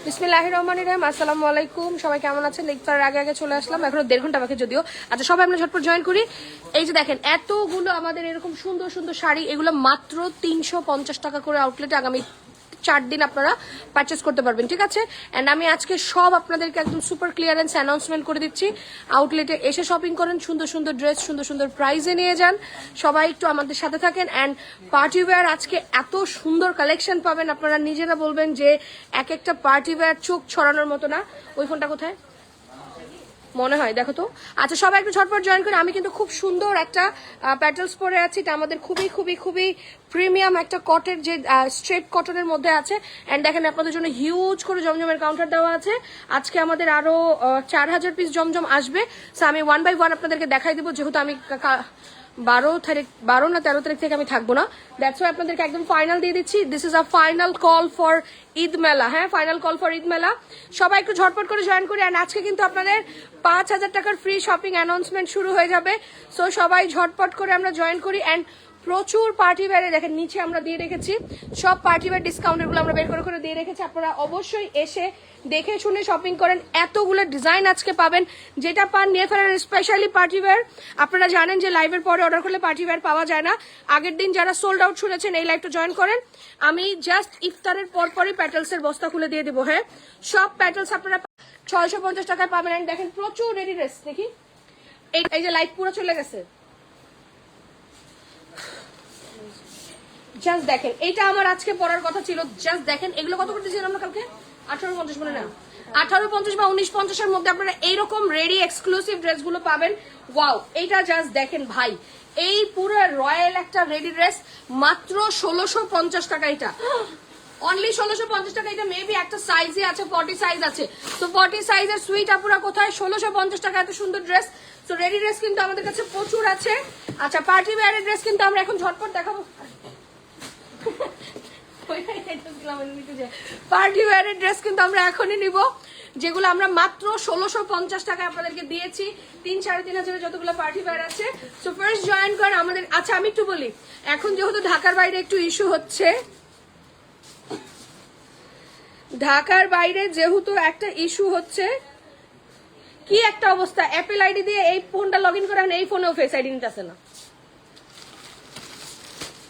বিসমিল্লাহির রহমানির রহিম। আসসালামু আলাইকুম, সবাই কেমন আছেন? ইফতারের আগে আগে চলে আসলাম, এখনো 1.5 ঘন্টা বাকি যদিও। আচ্ছা সবাই আমরা ঝটপট জয়েন করি। এই যে দেখেন এতগুলো আমাদের এরকম সুন্দর সুন্দর শাড়ি, এগুলো মাত্র 350 টাকা করে আউটলেটে আগামী 4 দিন আপনারা পারচেস করতে পারবেন, ঠিক আছে? অ্যান্ড আমি আজকে সব আপনাদেরকে একদম সুপার ক্লিয়ারেন্স অ্যানাউন্সমেন্ট করে দিচ্ছি। আউটলেটে এসে শপিং করেন, সুন্দর সুন্দর ড্রেস সুন্দর সুন্দর প্রাইজে নিয়ে যান। সবাই একটু আমাদের সাথে থাকেন। অ্যান্ড পার্টি ওয়্যার আজকে এত সুন্দর কালেকশন পাবেন, আপনারা নিজেরা বলবেন যে এক একটা পার্টি ওয়্যার চোখ ছড়ানোর মতো না। ওই ফোনটা কোথায় মনে হয় দেখো তো। আচ্ছা সবাই একটু ঝটপট জয়েন করে। আমি কিন্তু খুব সুন্দর একটা প্যাটেলস পরে আছি, এটা আমাদের খুবই খুবই খুবই প্রিমিয়াম একটা কটের, যে স্ট্রেট কটনের মধ্যে আছে। অ্যান্ড দেখেন আপনাদের জন্য হিউজ করে জমজমের কাউন্টার দেওয়া আছে। আজকে আমাদের আরো 4000 পিস জমজম আসবে। সো আমি 1 বাই 1 আপনাদেরকে দেখাই দিব, যেহেতু আমি 12 না 13 তারিখ থেকে আমি থাকবো না। দ্যাটস ওয়াই আপনাদেরকে একদম ফাইনাল দিয়ে দিচ্ছি। This is a final call for Eid মেলা। হ্যাঁ, ফাইনাল কল ফর ঈদ মেলা। সবাই একটু ঝটপট করে জয়েন করি। অ্যান্ড আজকে কিন্তু আপনাদের 5000 টাকার ফ্রি শপিং অ্যানাউন্সমেন্ট শুরু হয়ে যাবে। সো সবাই ঝটপট করে আমরা জয়েন করি। অ্যান্ড প্রচুর পার্টি ওয়্যারে দেখেন নিচে আমরা দিয়ে রেখেছি সব পার্টি ওয়্যার ডিসকাউন্টেরগুলো আমরা বের করে করে দিয়ে রেখেছি। আপনারা অবশ্যই এসে দেখে শুনে শপিং করেন। এতগুলো ডিজাইন আজকে পাবেন, যেটা পান নিয়ে ফেলার। স্পেশালি পার্টি ওয়্যার, আপনারা জানেন যে লাইভের পরে অর্ডার করলে পার্টি ওয়্যার পাওয়া যায় না। আগের দিন যারা সোল্ড আউট শুনেছেন এই লাইভটা জয়েন করেন। আমি জাস্ট ইফতারের পরপরই প্যাটেলসের বস্তা খুলে দিয়ে দিব। হ্যাঁ, সব প্যাটেলস আপনারা 650 টাকায় পাবেন। অ্যান্ড দেখেন প্রচুর রেডি ড্রেস, দেখি এই যে লাইট পুরো চলে গেছে। জাস্ট দেখেন, এটা আমার আজকে পড়ার কথা ছিল। জাস্ট দেখেন এগুলো কত করে দিয়েছিলাম আমরা কালকে? 1850 মনে না, 1850 বা 1950 এর মধ্যে আপনারা এইরকম রেডি এক্সক্লুসিভ ড্রেসগুলো পাবেন। ওয়াও, এইটা জাস্ট দেখেন ভাই, এই পুরো রয়্যাল একটা রেডি ড্রেস মাত্র 1650 টাকা। এটা অনলি 1650 টাকা। এটা মেবি একটা সাইজে আছে, 40 সাইজ আছে। তো 40 সাইজের সুইট আপুরা কোথায়? 1650 টাকা এত সুন্দর ড্রেস। তো রেডি ড্রেস কিন্তু আমাদের কাছে প্রচুর আছে। আচ্ছা পার্টি ওয়্যারের ড্রেস কিন্তু আমরা এখন ঝটপট দেখাবো। পার্টি ওয়্যারের ড্রেস কিন্তু আমরা এখনই নিব, যেগুলো আমরা মাত্র 1650 টাকায় আপনাদেরকে দিয়েছি। 3-3.5 যতগুলো পার্টি ওয়্যার আছে। সো ফার্স্ট জয়েন করেন আমাদের। আচ্ছা আমি একটু বলি, এখন যেহেতু ঢাকার বাইরে একটু ইস্যু হচ্ছে, ঢাকার বাইরে যেহেতু একটা ইস্যু হচ্ছে, কি একটা অবস্থা, অ্যাপেল আইডি দিয়ে এই ফোনটা লগ ইন করে এই ফোনেও ফেস আইডি নিতেছে না,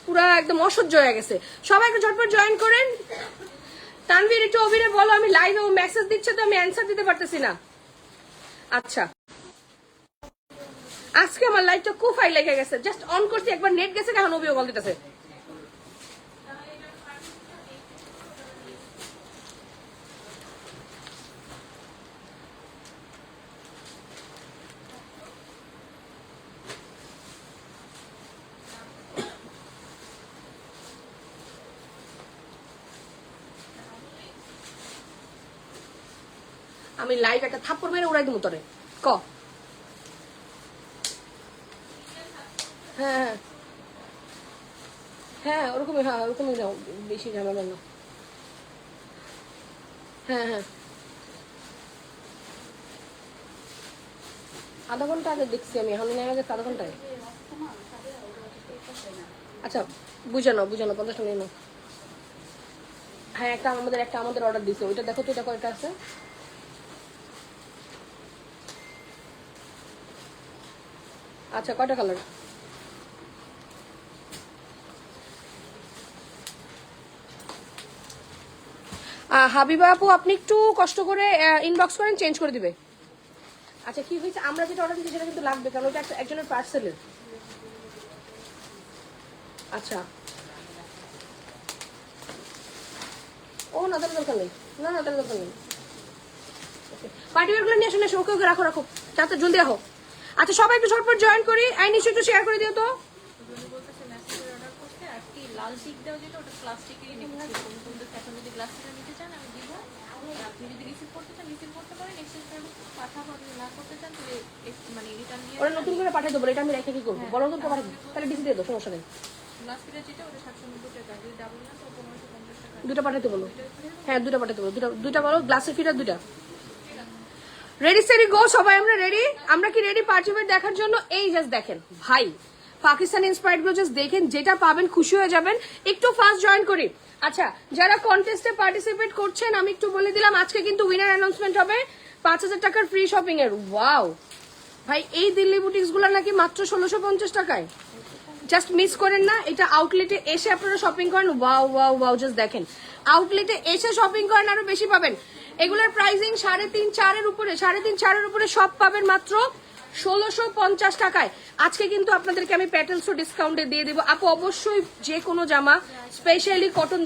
পুরা একদম অসহ্য হয়ে গেছে। সবাই একটু ঝটপট জয়েন করেন। তানভীর একটু অভিরে বলো, আমি লাইভে ও মেসেজ দিচ্ছে তো আমি অ্যান্সার দিতে পারতেছি না। আচ্ছা আজকে আমার লাইভটা খুব ফাইল লেগে গেছে, জাস্ট অন করছি একবার নেট গেছে, এখন অভিও বল দিতেছে। আমি লাইভ একটা থাপ্পড় মেরে উড়াই দিব তোরে। ক হ্যাঁ হ্যাঁ ওরকমই, হ্যাঁ ওরকমই নাও, বেশি ঝামেলা না। হ্যাঁ হ্যাঁ আধা ঘন্টা আগে দেখছি আমি, এখন নেমে গেছে আধা ঘন্টায়। আচ্ছা বুঝানো 50 টাকা নিয়ে নাও। হ্যাঁ একটা আমাদের অর্ডার দিছে, ওইটা দেখো তো, এটা কয়টা আছে? আচ্ছা কয়টা কালার? হাবিবা আপু আপনি একটু কষ্ট করে ইনবক্স করেন, চেঞ্জ করে দিবে। আচ্ছা কি হয়েছে, আমরা যেটা অর্ডার দিচ্ছি সেটা কিন্তু লাগবে, কারণ ওটা একজনের পার্সেলের। আচ্ছা ও না, তাহলে দরকার নেই, না না তাহলে দরকার নেই। পার্টি ওয়্যারগুলো নিয়ে আসুন, এসে ওকে ওকে রাখো রাখো, তাতে জলদি রাখো। আচ্ছা সবাই একটু ঝটপট জয়েন করি। আই নিশ্চয় একটু শেয়ার করে দিও তো। লাল টিক দাও, যেটা ওটা প্লাস্টিকেরই নিতে এখন যদি গ্লাসটা নিতে চান আমি দিব। আপনি যদি রিসিভ করতে চান রিসিভ করতে পারেন, এক্সচেঞ্জ পাঠাবো। আপনি না করতে চান তাহলে মানে রিটার্ন দিয়ে ওরা নতুন করে পাঠিয়ে দেবো, এটা আমি রেখে কি করবো? বড় নতুন করে পাঠিয়ে তাহলে ডিসি দিয়ে দেবো, সমস্যা নেই। গ্লাস ফিটা যেটা ওটা 790 টাকা, যদি ডাবল না তো 1550 টাকা। দুটো পাঠাতে বলো। হ্যাঁ দুটো পাঠাতে বলো, দুটা বলো, গ্লাসের ফিটার দুটা। রেডি সেডি গো, সবাই আমরা রেডি। আমরা কি রেডি পার্টি ওয়্যার দেখার জন্য? এই জাস্ট দেখেন ভাই, পাকিস্তানি ইন্সপায়ার্ড গুলো জাস্ট দেখেন, যেটা পাবেন খুশি হয়ে যাবেন। একটু ফার্স্ট জয়েন করি। আচ্ছা, যারা কন্টেস্টে পার্টিসিপেট করছেন আমি একটু বলে দিলাম, আজকে কিন্তু উইনার অ্যানাউন্সমেন্ট হবে 5,000 টাকার ফ্রি শপিং এর। ওয়াও ভাই, এই দিল্লি বুটিক্স গুলো নাকি মাত্র 1650 টাকায়। জাস্ট মিস করেন না, এটা আউটলেটে এসে আপনারা শপিং করেন। ওয়াও ওয়াও ওয়াও, জাস্ট দেখেন, আউটলেটে এসে শপিং করেন আরো বেশি পাবেন। এগুলোর প্রাইসিং 3.5-4 উপরে, 3.5-4 উপরে সব পাবেন মাত্র 1650 টাকায়। আজকে কিন্তু আপনাদেরকে আমি প্যাটেলসও ডিসকাউন্টে দিয়ে দেবো। আপু অবশ্যই যে কোনো জামা, স্পেশালি কটন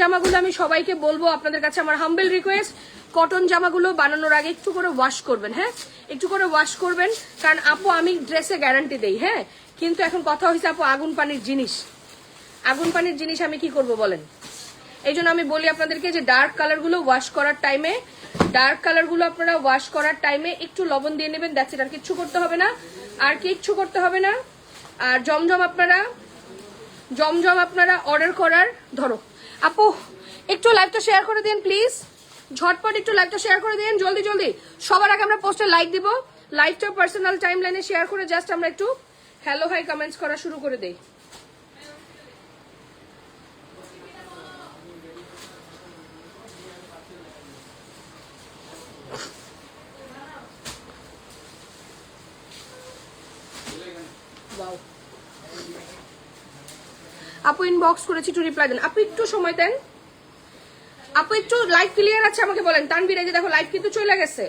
জামাগুলো, আমি সবাইকে বলবো, আপনাদের কাছে আমার হাম্বেল রিকোয়েস্ট, কটন জামাগুলো বানানোর আগে একটু করে ওয়াশ করবেন। হ্যাঁ, একটু করে ওয়াশ করবেন, কারণ আপু আমি ড্রেসে গ্যারান্টি দেই। হ্যাঁ, কিন্তু এখন কথা হয়েছে আপু আগুন পানির জিনিস আমি কি করব বলেন। এই জন্য আমি বলি আপনাদেরকে যে ডার্ক কালারগুলো ওয়াশ করার টাইমে একটু লবণ দিয়ে নেবেন। দ্যাটস ইট, আর কিচ্ছু করতে হবে না। আর জমজম আপনারা অর্ডার করার, ধরো আপু একটু লাইভটা শেয়ার করে দিন প্লিজ, ঝটপট একটু লাইভটা শেয়ার করে দিন, জলদি। সবার আগে আমরা পোস্টে লাইক দিব, লাইভটা পার্সোনাল টাইম লাইনে শেয়ার করে জাস্ট আমরা একটু হ্যালো হাই কমেন্টস করা শুরু করে দেই। আপু ইনবক্স করেছি, একটু রিপ্লাই দেন। আপু একটু সময় দেন, আপু একটু লাইভ ক্লিয়ার আছে আমাকে বলেন। তানভীর, এই যে দেখো লাইভ কিন্তু চলে গেছে।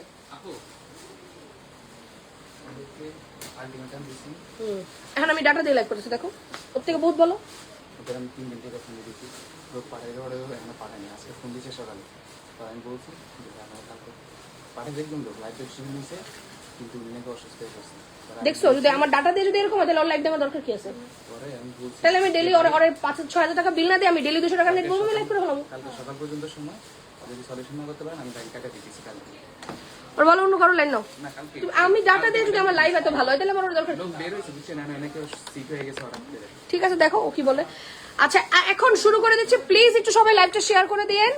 এখন আমি ডাটা দিয়ে লাইভ করতেছি, দেখো ওর থেকে বহুত বলো। আমি 3 দিন থেকে ফোন দিয়েছি, লোক পাঠাইলে এখনো পাঠায়নি। আজকে ফোন দিয়েছে সকালে, তো আমি বলছি যে কালকে পাঠিয়ে দেখবেন। লোক লাইভ শুরু নিয়েছে, কিন্তু উনি অসুস্থ হয়ে গেছে। দেখছো, যদি আমার ডাটা দিয়ে যদি এরকম হয় তাহলে লাইভ দেওয়ার দরকার কি আছে? পরে আমি বলছি তাহলে আমি ডেলি ওরে 5-6 হাজার টাকা বিল না দিয়ে আমি ডেলি 200 টাকা নেট বলবো, লাইভ করে ফেলাম। কালকে সকাল পর্যন্ত সময়, যদি সলিউশন না করতে পারেন আমি ব্যাংক টাকা দিতেছি কালকে। ওর বলো অন্য কারো লাইন নাও। না কালকে আমি ডাটা দিয়ে যদি আমার লাইভ এত ভালো হয় তাহলে আমার ওর দরকার। লোক বের হয়েছে, বুঝছেন, না অনেকে সিক হয়ে গেছে হঠাৎ করে। ঠিক আছে, দেখো ও কি বলে। আচ্ছা, এখন শুরু করে দিচ্ছি, প্লিজ একটু সবাই লাইভটা শেয়ার করে দিয়েন,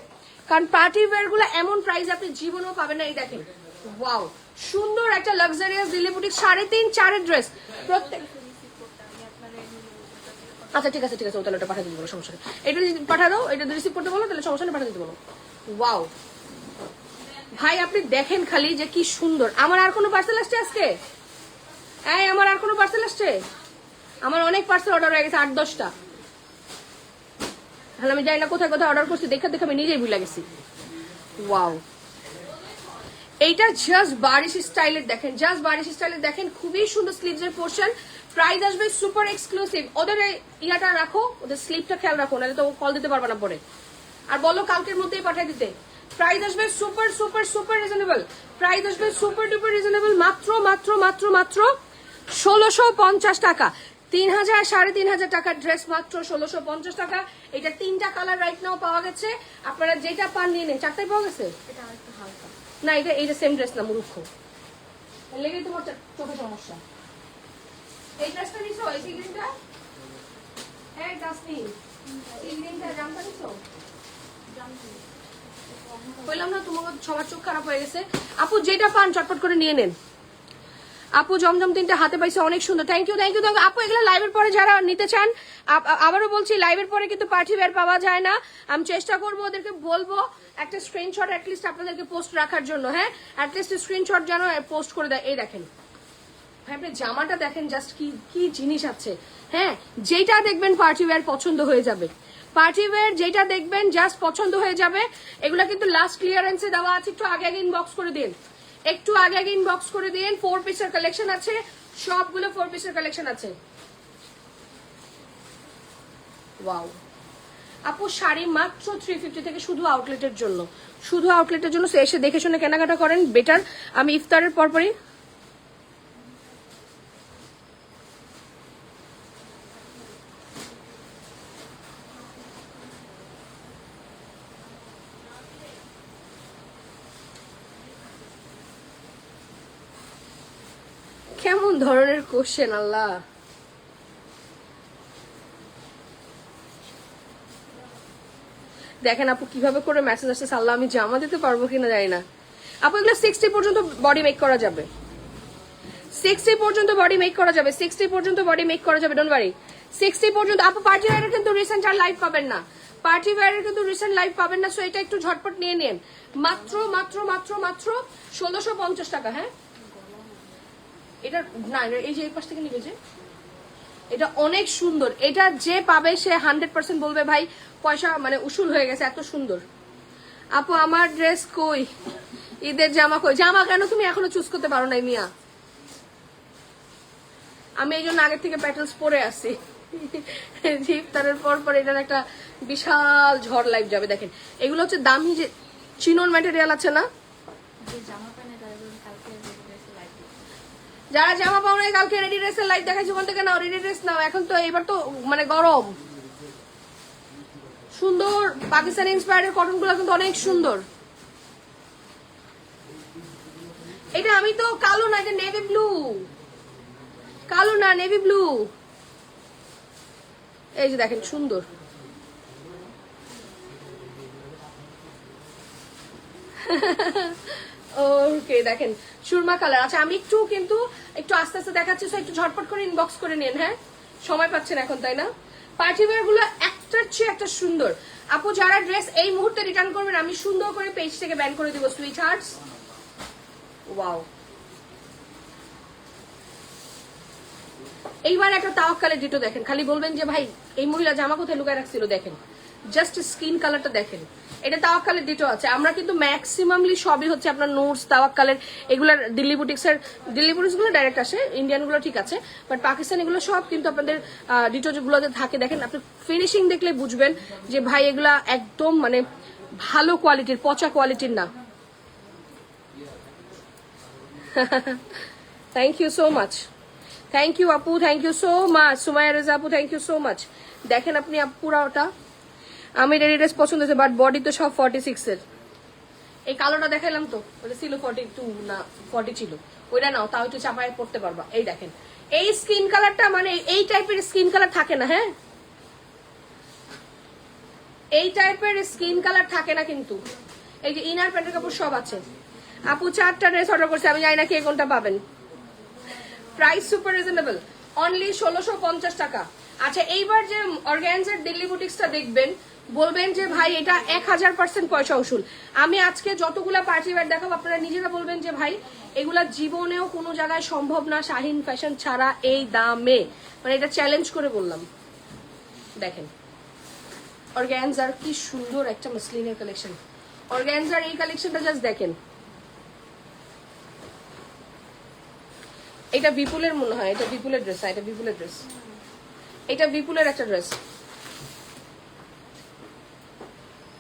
কারণ পার্টি ওয়্যার গুলো এমন প্রাইস আপনি জীবনেও পাবেন না। এই দেখেন, ওয়াও, সুন্দর একটা লাক্সারিয়াস দিল্লি বুটিক 3.5-4 ড্রেস প্রত্যেক। আচ্ছা ঠিক আছে, ও তাহলে ওটা পাঠিয়ে দিতে বলো, সমস্যা নেই। এটা পাঠা দাও, এটা রিসিভ করতে বলো, তাহলে সমস্যা নেই, পাঠিয়ে দিতে বলো। ওয়াও ভাই, আপনি দেখেন খালি যে কি সুন্দর। আমার আর কোনো পার্সেল আসছে আজকে? আমার অনেক পার্সেল অর্ডার হয়ে গেছে, 8-10টা। তাহলে আমি জানি না কোথায় অর্ডার করছি, দেখে আমি নিজেই ভুলে গেছি। ওয়াও, এইটা জাস্ট বারিশ স্টাইলের দেখেন, খুবই সুন্দর স্লিভস এর পোর্শন। প্রাইস আসবে সুপার এক্সক্লুসিভ। ওদের ইয়াটা রাখো, ওদের স্লিপটা খেয়াল রাখো, নাহলে তো কল দিতে পারবে না পরে। আর বলো কালকের মধ্যেই পাঠিয়ে দিতে। প্রাইস আসবে সুপার রিজনেবল, মাত্র 1650 টাকা। 3,000-3,500 টাকার ড্রেস মাত্র 1650 টাকা। এটা 3টা কালার রাইট নাও পাওয়া গেছে, আপনারা যেটা পান নিয়ে নেন। 4টাই পাওয়া গেছে না, এটা সেম ড্রেস না, মূর্খ, লেগেই তোমার চোখে সমস্যা। এই ড্রেসটা নিছো, এই সিগ্রিনটা, জামটা নিছো? বললাম না তোমার সবার চোখ খারাপ হয়ে গেছে। আপু যেটা পান চটপট করে নিয়ে নেন। আপু জমজম 3টা হাতে পাইছে, অনেক সুন্দর। থ্যাংক ইউ আপু। এগুলো লাইভের পরে যারা নিতে চান, আবারও বলছি, লাইভের পরে কিন্তু পার্টি ওয়্যার পাওয়া যায় না। আমি চেষ্টা করবো, ওদেরকে বলবো একটা স্ক্রিনশট অ্যাটলিস্ট আপনাদেরকে পোস্ট রাখার জন্য। হ্যাঁ, অ্যাটলিস্ট স্ক্রিনশট যেন পোস্ট করে দেয়। এই দেখেন ভাই, আপনি জামাটা দেখেন, জাস্ট কি জিনিস আছে। হ্যাঁ, যেটা দেখবেন পার্টি ওয়্যার পছন্দ হয়ে যাবে, যেটা দেখবেন জাস্ট পছন্দ হয়ে যাবে। এগুলা কিন্তু লাস্ট ক্লিয়ারেন্সে দেওয়া আছে, একটু আগে ইনবক্স করে দিন, 4 পিসের কালেকশন আছে, সবগুলো 4 পিসের কালেকশন আছে। ওয়াও আপু, শাড়ি মাত্র 350 থেকে, শুধু আউটলেটের জন্য। এসে দেখে শুনে কেনাকাটা করেন বেটার। আমি ইফতারের পরপরই কেমন ধরনের কোশ্চেন, আল্লাহ। দেখেন আপু কিভাবে করে মেসেজ আসছে, আল্লাহ আমি জামা দিতে পারবো কিনা জানি না। আপু এগুলো 60 পর্যন্ত বডি মেক করা যাবে, 60 পর্যন্ত বডি মেক করা যাবে, 60 পর্যন্ত বডি মেক করা যাবে, ডোন্ট ওয়ারি। 60 পর্যন্ত। আপু পার্টি ওয়্যারের কিন্তু রিসেন্ট আর লাইভ পাবেন না, পার্টি ওয়্যারের কিন্তু রিসেন্ট লাইভ পাবেন না, সো এটা একটু ঝটপট নিয়ে নেন। মাত্র মাত্র মাত্র মাত্র 1650 টাকা। হ্যাঁ এটা না, এই যে এই পাশ থেকে নিবে যে, এটা অনেক সুন্দর। এটা যে পাবে সে 100% বলবে ভাই পয়সা মানে উসুল হয়ে গেছে, এত সুন্দর। আপু আমার ড্রেস কই, ঈদের জামা কই? জামা কেন তুমি এখনো চুজ করতে পারো নাই মিয়া? আমি এই জন্য আগের থেকে প্যাটেলস পরে আসি। ইফতারের পর পর এটার একটা বিশাল ঝড় লাইভ যাবে। দেখেন এগুলো হচ্ছে দামি যে চিনন ম্যাটেরিয়াল আছে না, যে জামা প্যান্ট তারা বলুন কালকে রেডি ড্রেসে লাইভ যারা জামা পাও নাই কালকে রেডি ড্রেসের লাইভ দেখাইছে ওখান থেকে নাও, রেডি ড্রেস নাও। এখন তো এবার তো মানে গরম, সুন্দর পাকিস্তানি ইন্সপায়ার্ড কটন গুলো কিন্তু অনেক সুন্দর। এটা আমি তো কালো না, এটা নেভি ব্লু, কালো না নেভি ব্লু। এই যে দেখেন সুন্দর। ওকে দেখেন সুরমা কালার। আচ্ছা আমি একটু আস্তে আস্তে দেখাচ্ছি, একটু ঝটপট করে ইনবক্স করে নিন। হ্যাঁ সময় পাচ্ছেন এখন তাই না? পার্টি ওয়্যার গুলো একটার চেয়ে একটা সুন্দর। আপু যারা ড্রেস এই মুহূর্তে রিটার্ন করবেন আমি সুন্দর করে পেজ থেকে ব্যান করে দিব সুইট হার্টস। ওয়াও, এইবার একটা তাওয়াক্কালের ডিটো দেখেন, খালি বলবেন যে ভাই এই মহিলা জামা কোথায় লুকায় রাখছিল। দেখেন জাস্ট স্কিন কালারটা দেখেন, এটা তাওয়াক্কালের ডিটো আছে। আমরা কিন্তু ম্যাক্সিমামলি সবই হচ্ছে আপনার নোটস তাওয়াক্কালের, এগুলার দিল্লি বুটিক্স গুলো ডাইরেক্ট আসে, ইন্ডিয়ান গুলো ঠিক আছে, বাট পাকিস্তানি গুলো সব কিন্তু আপনাদের ডিটো যেগুলোতে থাকে। দেখেন আপনি ফিনিশিং দেখলে বুঝবেন যে ভাই এগুলা একদম মানে ভালো কোয়ালিটির, পচা কোয়ালিটির না। Thank you so much, thank you আপু, thank you so much. Sumaiya Reza আপু থ্যাংক ইউ সো মাচ। দেখেন আপনি পুরা ওটা, আমি রেডি ড্রেস পছন্দ হয়েছে বাট বডি তো সব 46 এর। এই কালোটা দেখাইলাম তো, ওটা ছিল 42 না 40 ছিল, ওইটা নাও, তাও একটু চাপায় পড়তে পারবা। এই দেখেন এই স্কিন কালারটা, মানে এই টাইপের স্কিন কালার থাকে না। হ্যাঁ এই টাইপের স্কিন কালার থাকে না কিন্তু। এই যে ইনার প্যান্টের কাপড় সব আছে। আপু 4টা ড্রেস অর্ডার করছে, আমি জানি না কে কোনটা পাবেন। প্রাইস সুপার রিজনেবল, অনলি 1650 টাকা। আচ্ছা এইবার যে অর্গানজার দিল্লি বুটিক্সটা দেখবেন, বলবেন যে ভাই এটা 1000% পয়সা উসুল। আমি আজকে যতগুলা পার্টি ওয়্যার দেখাবো আপনারা নিজেরা বলবেন যে ভাই এগুলা জীবনেও কোনো জায়গায় সম্ভব না শাহিন ফ্যাশন ছাড়া এই দামে, মানে এটা চ্যালেঞ্জ করে বললাম। দেখেন অর্গানজার কি সুন্দর একটা মসলিনের কালেকশন, অর্গানজার এই কালেকশনটা জাস্ট দেখেন। এটা বিপুলের মনে হয়, এটা বিপুলের ড্রেস, এটা বিপুলের ড্রেস, এটা বিপুলের একটা ড্রেস।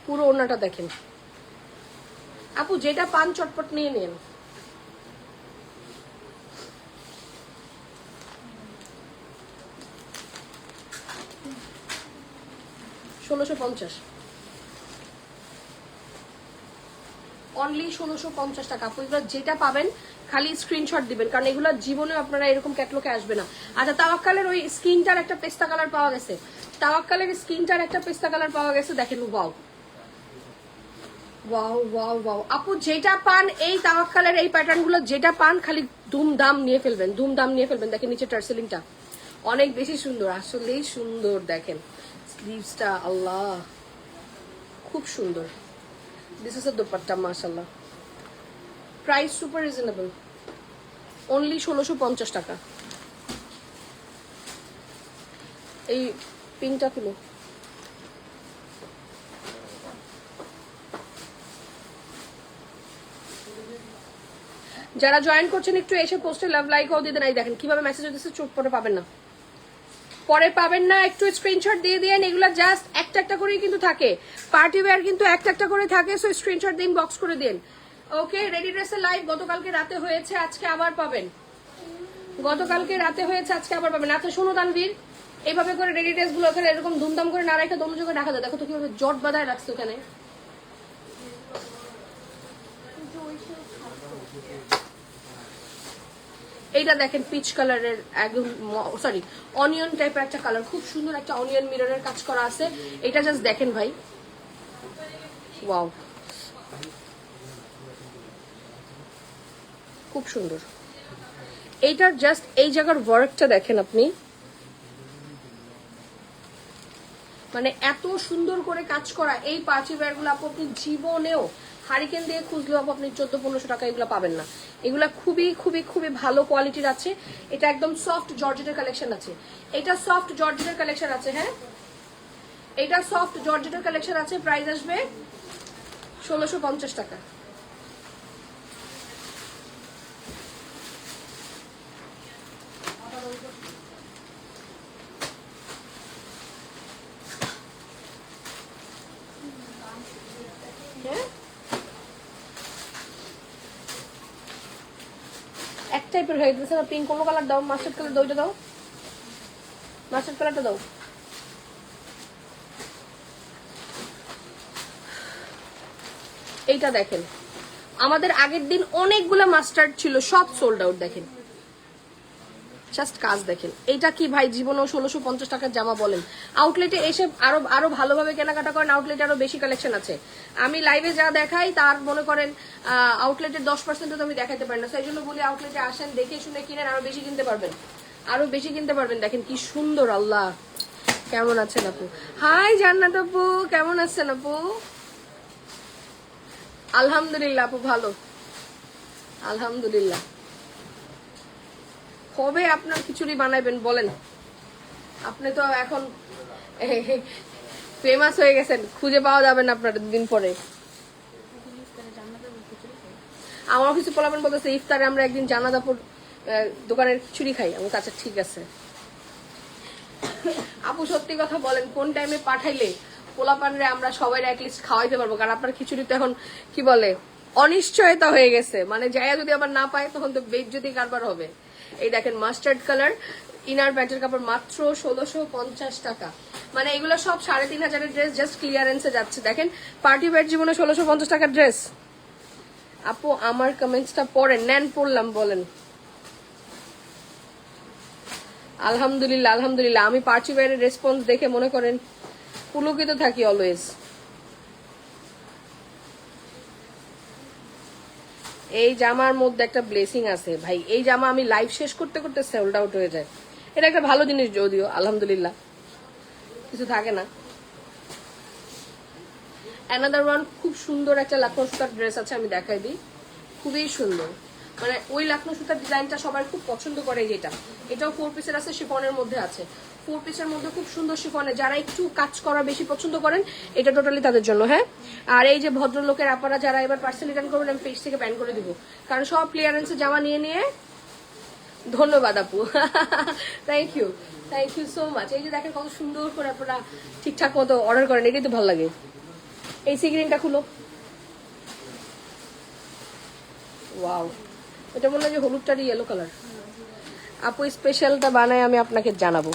পুরো ওড়নাটা দেখেন। আপু যেটা পান চটপট নিয়ে নেন। $1650, অনলি 1650 টাকা। আপু এগুলো যেটা পাবেন খালি স্ক্রিনশট দিবেন, কারণ এগুলো জীবনে আপনারা এরকম ক্যাটলগে আসবে না। আচ্ছা তাওয়াক্কালের ওই স্কিনটার একটা পেস্তা কালার পাওয়া গেছে, তাওয়াক্কালের স্কিনটার একটা পেস্তা কালার পাওয়া গেছে, দেখেন ওয়াও ওয়াও ওয়াও ওয়াও। আপু যেটা পান এই তাওয়াক্কালের এই প্যাটার্ন গুলো যেটা পান খালি ধুমধাম নিয়ে ফেলবেন, ধুমধাম নিয়ে ফেলবেন। দেখেন নিচে টার্সেলিংটা অনেক বেশি সুন্দর, আসলেই সুন্দর। দেখেন স্লিভসটা, আল্লাহ খুব সুন্দর। দিস ইজ আ দোপাট্টা, মাশাআল্লাহ। প্রাইস সুপার রিজনেবল, অনলি 1650 টাকা। এই পিনটা খুলো। যারা জয়েন করছেন একটু এসে পোস্টে লাভ লাইকও দিয়ে দেন। এই দেখেন কিভাবে মেসেজ হচ্ছে, চোখ পরে পাবেন না, পরে পাবেন না, একটু স্ক্রিনশট দিয়ে দিন। এগুলো জাস্ট একটা একটা করেই কিন্তু থাকে, পার্টি ওয়্যার কিন্তু একটা একটা করে থাকে, সো স্ক্রিনশট দিন, বক্স করে দিন। ওকে রেডি ড্রেসের লাইভ গতকালকে রাতে হয়েছে, আজকে আবার পাবেন। গতকালকে রাতে হয়েছে, আজকে আবার পাবেন। আচ্ছা শোনো তানভীর, এইভাবে করে রেডি ড্রেস গুলো ওখানে এরকম ধুমধাম করে না রাখা, দোনো জায়গায় রাখা যায়। দেখো তো কিভাবে জট বাঁধায় রাখছে ওখানে। এইটা দেখেন পিচ কালারের একদম, সরি অনিয়ন টাইপের একটা কালার, খুব সুন্দর একটা অনিয়ন মিররের কাজ করা আছে। এটা জাস্ট দেখেন ভাই, ওয়াও খুব সুন্দর। এইটার জাস্ট এই জায়গার ওয়ার্কটা দেখেন আপনি, মানে এত সুন্দর করে কাজ করা। এই পার্টি ওয়্যার গুলো আপনি জীবনেও হারিকেন দিয়ে খুঁজলেও আপনি 1400-1500 টাকা এগুলো পাবেন না। এগুলা খুবই খুবই খুবই ভালো কোয়ালিটির আছে। এটা একদম সফট জর্জেটের কালেকশন আছে, এটা সফট জর্জেটের কালেকশন আছে। হ্যাঁ, এটা সফট জর্জেটের কালেকশন আছে। প্রাইস আসবে 1650 টাকা। এক টাইপের হয়ে গেছে না, পিঙ্ক কোনো কালার দাও, মাস্টার্ড কালার দাও, ওইটা দাও, মাস্টার্ড কালারটা দাও। এইটা দেখেন, আমাদের আগের দিন অনেকগুলা মাস্টার্ড ছিল, সব সোল্ড আউট। দেখেন জাস্ট কাজ দেখেন। এইটা কি ভাই জীবনেও 1650 টাকার জামা বলেন? আউটলেটে এসে আরো ভালোভাবে কেনাকাটা করেন, আউটলেটে আরো বেশি কালেকশন আছে। আমি লাইভে যা দেখাই তার মনে করেন আউটলেটের 10% তো আমি দেখাতে পারি না। সেই জন্য বলি আউটলেটে আসেন, দেখে শুনে কিনেন, আরো বেশি কিনতে পারবেন, আরো বেশি কিনতে পারবেন। দেখেন কি সুন্দর। আল্লাহ, কেমন আছেন আপু? হাই জান্নাত আপু, কেমন আছেন আপু? আলহামদুলিল্লাহ আপু, ভালো আলহামদুলিল্লাহ। কবে আপনার খিচুড়ি বানাইবেন বলেন? আপনি তো এখন ফেমাস হয়ে গেছেন, খুঁজে পাওয়া যাবে না আপনার দিন পরে। আমার কিছু পোলাপান বলতেছে ইফতারে আমরা একদিন জানাজাপুর দোকানের খিচুড়ি খাই। আমার কাছে ঠিক আছে আপু, সত্যি কথা বলেন, কোন টাইমে পাঠাইলে পোলাপানরে আমরা সবাই অ্যাটলিস্ট খাওয়াইতে পারবো? কারণ আপনার খিচুড়ি তো এখন কি বলে অনিশ্চয়তা হয়ে গেছে, মানে যাইয়া যদি আবার না পায় তখন তো বেইজ্জতি কারবার হবে। এই দেখেন মাস্টার্ড কালার ইনার প্যান্টের কাপড় মাত্র 1650 টাকা। মানে এগুলো সব 3500 ড্রেস জাস্ট ক্লিয়ারেন্সে যাচ্ছে। দেখেন পার্টি ওয়্যার জীবনে 1650 টাকার ড্রেস। আপু আমার কমেন্টসটা পড়েন, নেন পড়লাম, বলেন। আলহামদুলিল্লাহ আলহামদুলিল্লাহ। আমি পার্টি ওয়্যারের রেসপন্স দেখে মনে করেন পুলকিত থাকি অলওয়েজ। এই জামার মধ্যে একটা ব্লেসিং আছে ভাই, এই জামা আমি লাইভ শেষ করতে করতে সোল্ড আউট হয়ে যায়। এটা একটা ভালো জিনিস, যদিও আলহামদুলিল্লাহ কিছু থাকে না। অ্যানাদার ওয়ান খুব সুন্দর একটা লাকনো সুতার ড্রেস আছে, আমি দেখাই দিই। খুবই সুন্দর, মানে ওই লাকনো সুতার ডিজাইনটা সবাই খুব পছন্দ করে। যেটা এটাও 4 পিসের আছে, শিফনের মধ্যে আছে। 4 পিসের মধ্যে খুব সুন্দর শিফনে, যারা একটু কাজ করা বেশি পছন্দ করেন এটা টোটালি তাদের জন্য। হ্যাঁ, আর এই যে ভদ্রলোকের আপনারা যারা এবার পার্সেল রিটার্ন করবেন, আমি পেজ থেকে ব্যান করে দিব, কারণ সব ক্লিয়ারেন্সে জামা নিয়ে নিয়ে। ধন্যবাদ আপু, থ্যাংক ইউ সো মাচ। এই যে দেখেন কত সুন্দর করে আপনারা ঠিকঠাক মতো অর্ডার করেন, এটাই তো ভালো লাগে। এই সিগ্রিনটা খুলো, ওয়াও, এটা মনে হয় যে হলুদটার ইয়েলো কালার। আপু স্পেশালটা বানায় আমি আপনাকে জানাবো।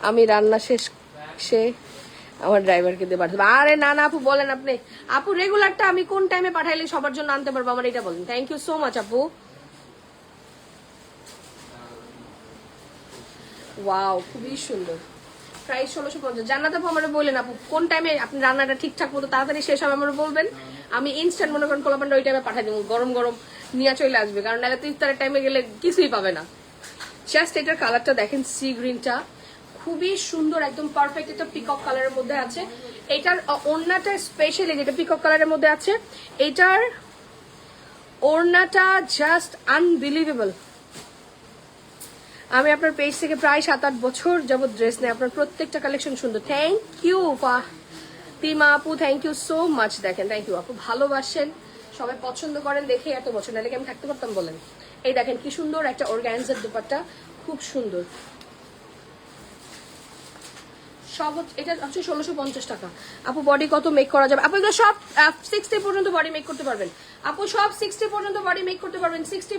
আমি রান্না শেষে আমার ড্রাইভারকে দিয়ে পাঠাবো। আরে না না আপু, বলেন আপনি। আপু রেগুলারটা আমি কোন টাইমে পাঠাইলে সবার জন্য আনতে পারবো আমার এটা বলেন। থ্যাংক ইউ সো মাচ আপু। ওয়াও, খুবই সুন্দর। প্রাইস 1650। জান্নাত আপু আমার বললেন আপু কোন টাইমে আপনি রান্নাটা ঠিকঠাক মতো তাড়াতাড়ি শেষ হবে আমার বলবেন, আমি ইনস্ট্যান্ট মনে করেন পোলাপানটা ওই টাইমে পাঠাই দেবো, গরম গরম নিয়ে চলে আসবে, কারণ নাহলে তো ইফতারের টাইমে গেলে কিছুই পাবে না। জাস্ট এটার কালারটা দেখেন, সি গ্রিনটা খুবই সুন্দর, একদম পারফেক্ট একটা পিকক কালারের মধ্যে আছে। এটার ওড়নাটা স্পেশালি যেটা পিকক কালারের মধ্যে আছে, এটার ওড়নাটা জাস্ট আনবিলিভেবল। আমি আপনার পেজ থেকে প্রায় 7-8 বছর যাবত ড্রেস নেই, আপনার প্রত্যেকটা কালেকশন সুন্দর। থ্যাংক ইউ তিমা আপু, থ্যাংক ইউ সো মাচ। দেখেন, থ্যাংক ইউ আপু, ভালোবাসেন, সবাই পছন্দ করেন দেখে এত বছর, নাহলে কি আমি থাকতে পারতাম বলেন? এই দেখেন কি সুন্দর একটা অর্গানজার দুপাট্টা, খুব সুন্দর। সব এটা হচ্ছে 1650 টাকা। আপু বডি কত মেক করা যাবে? আপু এগুলো সব 60 পর্যন্ত বডি মেক করতে পারবেন। আপু সব 60 পর্যন্ত বডি মেক করতে পারবেন, 60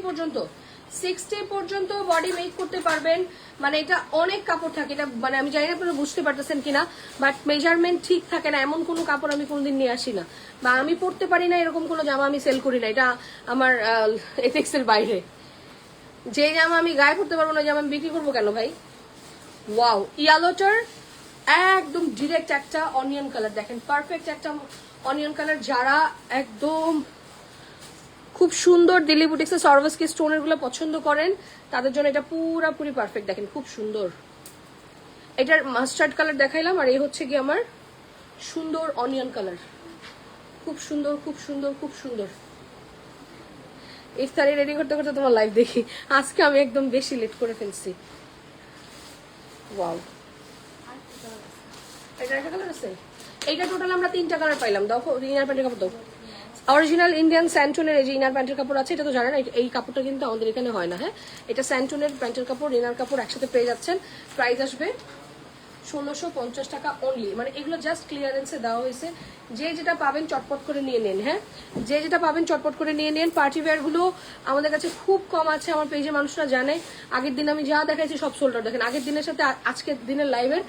পর্যন্ত বডি মেক করতে পারবেন। মানে এটা অনেক কাপড় থাকে, এটা মানে আমি জানি না আপনারা বুঝতে পারতেছেন কিনা, বাট মেজারমেন্ট ঠিক থাকে না এমন কোনো কাপড় আমি কোনোদিন নিয়ে আসি না, বা আমি পরতে পারি না এরকম কোনো জামা আমি সেল করি না। এটা আমার এথিক্স এর বাইরে। যে জামা আমি গায়ে পরতে পারবো না, জামা আমি বিক্রি করবো কেন ভাই? ওয়াও, ইয়েলোটার একদম ডিরেক্ট একটা অনিয়ন কালার, দেখেন পারফেক্ট একটা অনিয়ন কালার। যারা একদম খুব সুন্দর দিল্লি বুটিক্সের সরভাসকি স্টোনের গুলো পছন্দ করেন তাদের জন্য এটা পুরোপুরি পারফেক্ট। দেখেন খুব সুন্দর, এটার মাস্টার্ড কালার দেখাইলাম, আর এই হচ্ছে কি আমার সুন্দর অনিয়ন কালার। খুব সুন্দর খুব সুন্দর খুব সুন্দর। ইফতারি রেডি করতে করতে তোমার লাইভ দেখি, আজকে আমি একদম বেশি লেট করে ফেলছি। ওয়াও, এটা একটা কালার আছে। এইটা টোটাল আমরা 3টা কালার পাইলাম। দাও ইনার প্যান্টের কাপড় দাও। অরিজিনাল ইন্ডিয়ান স্যান্টনের এই যে ইনার প্যান্টের কাপড় আছে, এটা তো জানেন এই কাপড়টা কিন্তু আমাদের এখানে হয় না। হ্যাঁ, এটা স্যান্টনের প্যান্টের কাপড়, ইনার কাপড় একসাথে পেয়ে যাচ্ছেন। প্রাইস আসবে 1650 টাকা অনলি। মানে এগুলো জাস্ট ক্লিয়ারেন্সে দেওয়া হয়েছে। যে যেটা পাবেন চটপট করে নিয়ে নেন। হ্যাঁ, যে যেটা পাবেন চটপট করে নিয়ে নেন। পার্টি ওয়্যারগুলো আমাদের কাছে খুব কম আছে, আমার পেজে মানুষরা জানে। আগের দিন আমি যা দেখাইছি সব সোল্ড আউট। দেখেন আগের দিনের সাথে আজকের দিনের লাইভের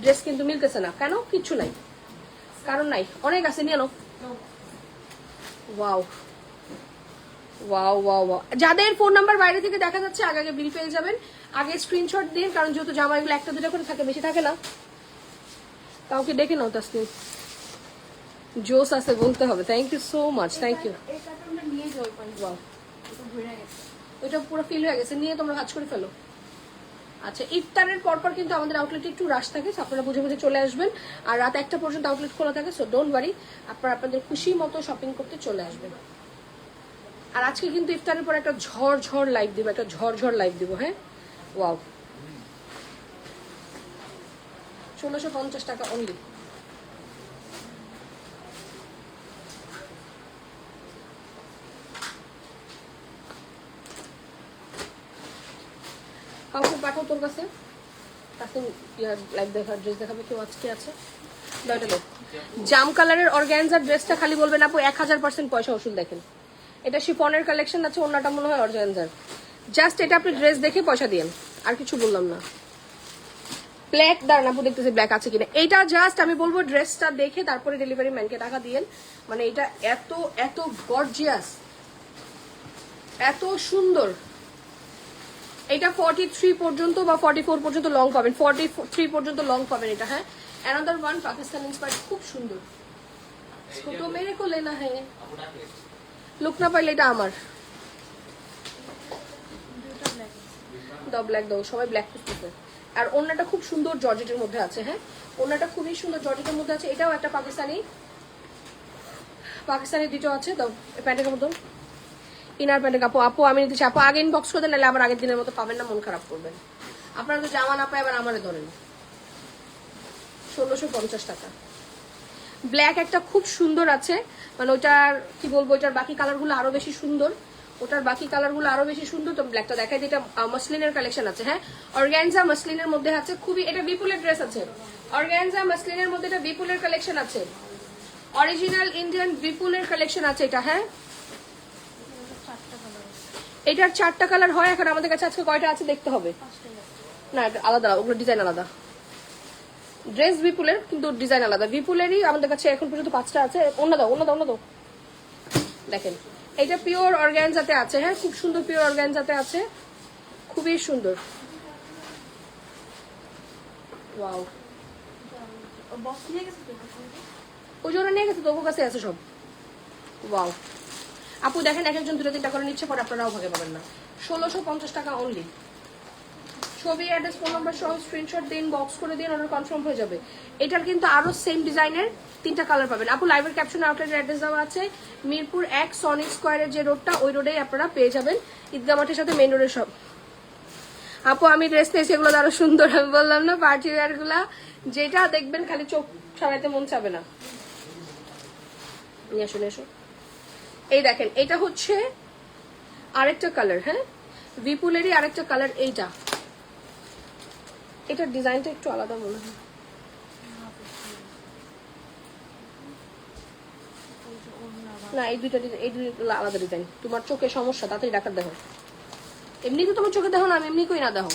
ড্রেস কিন্তু মিলতেছে না। কেন? কিচ্ছু নাই, কারণ নাই, অনেক আছে, নিয়ে নাও। Wow wow wow wow. যাদের ফোন নাম্বার বাইরে থেকে দেখা যাচ্ছে আগে আগে বিল পেয়ে যাবেন। আগে স্ক্রিনশট দিন, কারণ যেহেতু জামাইগুলো 1টা 2টা করে থাকে, বেশি থাকে না। কাউকে ডেকে নাও। তাসনিম জোস আছে বলতে হবে। Thank you so much, thank you. Wow, ওইটা পুরো ফিল হয়ে গেছে, নিয়ে তোমরা ভাঁজ করে ফেলো। আচ্ছা, ইফতারের পরপর কিন্তু আমাদের আউটলেটে একটু রাশ থাকে, আপনারা বুঝে বুঝে চলে আসবেন। আর রাত 1টা পর্যন্ত আউটলেট খোলা থাকে, সো ডোন্ট ওয়ারি, আপনারা আপনাদের খুশি মতো শপিং করতে চলে আসবেন। আর আজকে কিন্তু ইফতারের পর একটা ঝড় লাইভ দিব, একটা ঝড় লাইভ দিব। হ্যাঁ, ওয়াও, 1650 টাকা অনলি। কাউকে পাঠাও তোর কাছে, লাইভ দেখার ড্রেস দেখাবে কেউ আজকে আছে। জাম কালারের অর্গানজার ড্রেসটা খালি বলবেন আপু 1000% পয়সা ওষুধ। দেখেন এটা শিফনের কালেকশন আছে, অন্যটা মনে হয় অর্গানজার। জাস্ট এটা আপনি ড্রেস দেখে পয়সা দিয়েন, আর কিছু বললাম না। ব্ল্যাক দাঁড়ান আপু দেখতেছি ব্ল্যাক আছে কিনা। এইটা জাস্ট আমি বলবো ড্রেসটা দেখে তারপরে ডেলিভারি ম্যানকে টাকা দিয়েন। মানে এটা এত এত গর্জিয়াস, এত সুন্দর। এটা 43 পর্যন্ত বা 44 পর্যন্ত লং পাবেন, 43 পর্যন্ত লং পাবেন এটা। হ্যাঁ, অ্যানাদার ওয়ান পাকিস্তান ইন্সপায়ার্ড, খুব সুন্দর। ছোট মেরে কো লেনা হ্যাঁ, লুক না পাইলে এটা আমার দাও, ব্ল্যাক দাও, সবাই ব্ল্যাক খুঁজতেছে। আর ওন্নাটা খুব সুন্দর জর্জেটের মধ্যে আছে। হ্যাঁ, ওন্নাটা খুবই সুন্দর জর্জেটের মধ্যে আছে। এটাও একটা পাকিস্তানি 2টো আছে। দাও প্যান্টের কাপড় দাও, ইনার প্যান্টের কাপড়। আপু আমি নিতেছি, আপু আগে ইনবক্স করে দেন, নাহলে আবার আগের দিনের মতো পাবেন না, মন খারাপ করবেন। আপনারা তো জামা না পায় আবার আমারে ধরেন। 1650 টাকা। ব্ল্যাক একটা খুব সুন্দর আছে, মানে ওইটার কি বলবো, ওইটার বাকি কালারগুলো আরো বেশি সুন্দর, ওটার বাকি কালারগুলো আরো বেশি সুন্দর। তো ব্ল্যাকটা দেখাই, যেটা মাসলিনের কালেকশন আছে। হ্যাঁ, অর্গানজা মাসলিনের মধ্যে আছে, খুবই এটা বিপুলের ড্রেস আছে। অর্গানজা মাসলিনের মধ্যে এটা বিপুলের কালেকশন আছে, অরিজিনাল ইন্ডিয়ান বিপুলের কালেকশন আছে এটা। হ্যাঁ, এটার 4টা কালার হয়। এখন আমাদের কাছে আজকে কয়টা আছে দেখতে হবে। না, আলাদা, ওগুলো ডিজাইন আলাদা। ড্রেস বিপুলের কিন্তু ডিজাইন আলাদা। বিপুলেরই আমাদের কাছে এখন পর্যন্ত 5টা আছে। অন্য দাও। দেখেন এটা পিওর অর্গানজাতে আছে। হ্যাঁ, খুব সুন্দর পিওর অর্গানজাতে আছে, খুবই সুন্দর। ওয়াও, ওই জন্য নিয়ে গেছে, তোর কাছে আছে সব। ওয়াও আপু দেখেন, এক একজন 2-3টা করে নিচ্ছে, পরে আপনারাও ভাগে পাবেন না। 1650 টাকা অনলি। ছবি, অ্যাড্রেস, ফোন নাম্বার সহ স্ক্রিনশট দিন, বক্স করে দিন, অর্ডার কনফার্ম হয়ে যাবে। এটার কিন্তু আরো সেম ডিজাইনের 3টা কালার পাবেন। আপু লাইভের ক্যাপশনে আউটলেটের অ্যাড্রেস দেওয়া আছে, মিরপুর 1 সনিক স্কয়ারের যে রোডটা, ওই রোডেই আপনারা পেয়ে যাবেন, ঈদগাহ মাঠের সাথে মেইন রোডের সব। আপু আমি ড্রেস নিয়েছি, এগুলো আরো সুন্দর। আমি বললাম না, পার্টি ওয়্যার গুলা যেটা দেখবেন খালি চোখ সরাইতে মন চাবে না। নিয়ে আসুন, এসো। এই দেখেন, এটা হচ্ছে আরেকটা কালার। হ্যাঁ, বিপুলেরই আরেকটা কালার এইটা। এটার ডিজাইনটা একটু আলাদা মনে হয়। না, এই দুইটা আলাদা ডিজাইন। তোমার চোখে সমস্যা, তাড়াতাড়ি ডাক্তার দেখো। এমনি তো তোমার চোখে দেখো না, আমি এমনি কই না দেখো।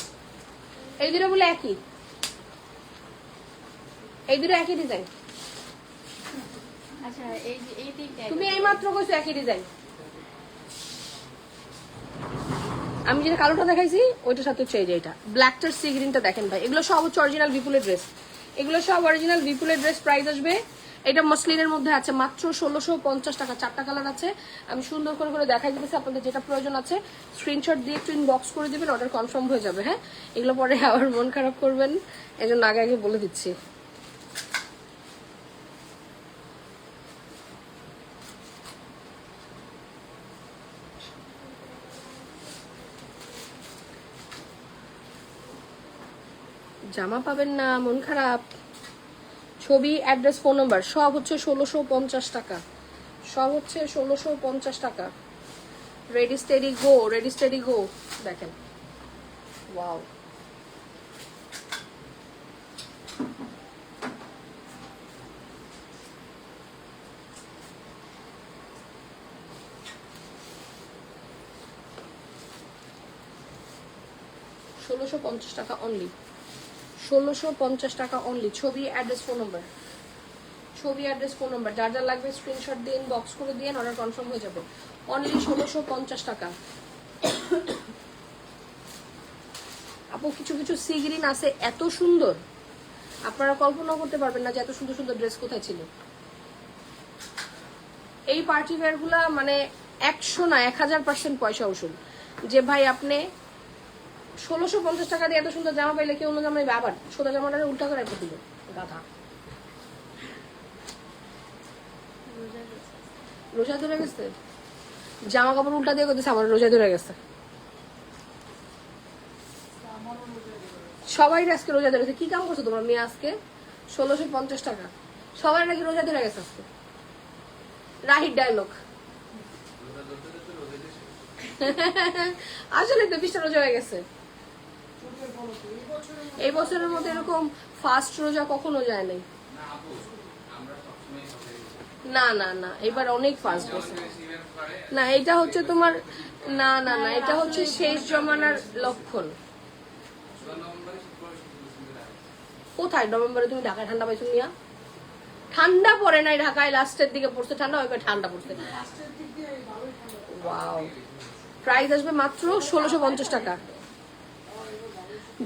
এই দুটো বলে একই, এই দুটো একই ডিজাইন। আচ্ছা, এই তিনটা তুমি এই মাত্র কইছো একই ডিজাইন। আমি যেটা কালোটা দেখাইছি ওইটার সাথে হচ্ছে এই যে এটা ব্ল্যাকটার সি গ্রিনটা। দেখেন ভাই, এগুলো সব হচ্ছে অরিজিনাল বিপুলের ড্রেস। এগুলো সব অরিজিনাল বিপুলের ড্রেস। প্রাইস আসবে এটা মসলিনের মধ্যে আছে মাত্র 1650 টাকা, 4টা কালার আছে। আমি সুন্দর করে করে দেখাই দিতেছি, আপনাদের যেটা প্রয়োজন আছে স্ক্রিনশট দিয়ে একটু ইনবক্স করে দিবেন, অর্ডার কনফার্ম হয়ে যাবে। হ্যাঁ, এগুলো পরে আবার মন খারাপ করবেন, এই জন্য আগে আগে বলে দিচ্ছি। জামা পাবেন না, মন খারাপ। ছবি, অ্যাড্রেস, ফোন নাম্বার সব হচ্ছে 1650 টাকা, সব হচ্ছে 1650 টাকা। Ready steady go, ready steady go. দেখেন, ওয়াও, $1650 টাকা অনলি, 1650 টাকা অনলি। ছবি, অ্যাড্রেস, ফোন নাম্বার, ছবি, অ্যাড্রেস, ফোন নাম্বার, যার যার লাগবে স্ক্রিনশট দিয়ে ইনবক্স করে দিয়ে অর্ডার কনফার্ম হয়ে যাবে। অনলি 1650 টাকা। আপু কিছু কিছু সি গ্রিন আছে এত সুন্দর, আপনারা কল্পনা করতে পারবেন না যে এত সুন্দর সুন্দর ড্রেস কোথায় ছিল। এই পার্টি ওয়্যার গুলা মানে 100 না 1000% পয়সা উসুল। যে ভাই আপনি 1650 টাকা দিয়ে এত সুন্দর জামা পাইলে কেউ অন্য জামা নেবে, আবার সোজা জামাটা উল্টা করে রেখে দিল গাধা। রোজা ধরে গেছে, জামা কাপড় উল্টা দিয়ে করতেছে, আমার রোজা ধরে গেছে। সবাই আজকে রোজা ধরেছে। কি কাম করছো তোমরা মেয়ে আজকে? 1650 টাকা, সবাই নাকি রোজা ধরে গেছে আজকে। রাহির ডায়লগ। আসলে তো 20টা রোজা হয়ে গেছে। এই বছরের মধ্যে এরকম ফার্স্ট রোজা কখনো যায় নাই। না না না, এবার অনেক ফাস্ট গেছে। না এটা হচ্ছে তোমার, না না না, এটা হচ্ছে শেষ জমানার লক্ষণ। কোথায় নভেম্বরে তুমি ঢাকায় ঠান্ডা পাইছো মিয়া? ঠান্ডা পড়ে নাই ঢাকায়, লাস্টের দিকে পড়ছে ঠান্ডা, ওইবার ঠান্ডা পড়ছে। ওয়াও, প্রাইস আসবে মাত্র 1650 টাকা।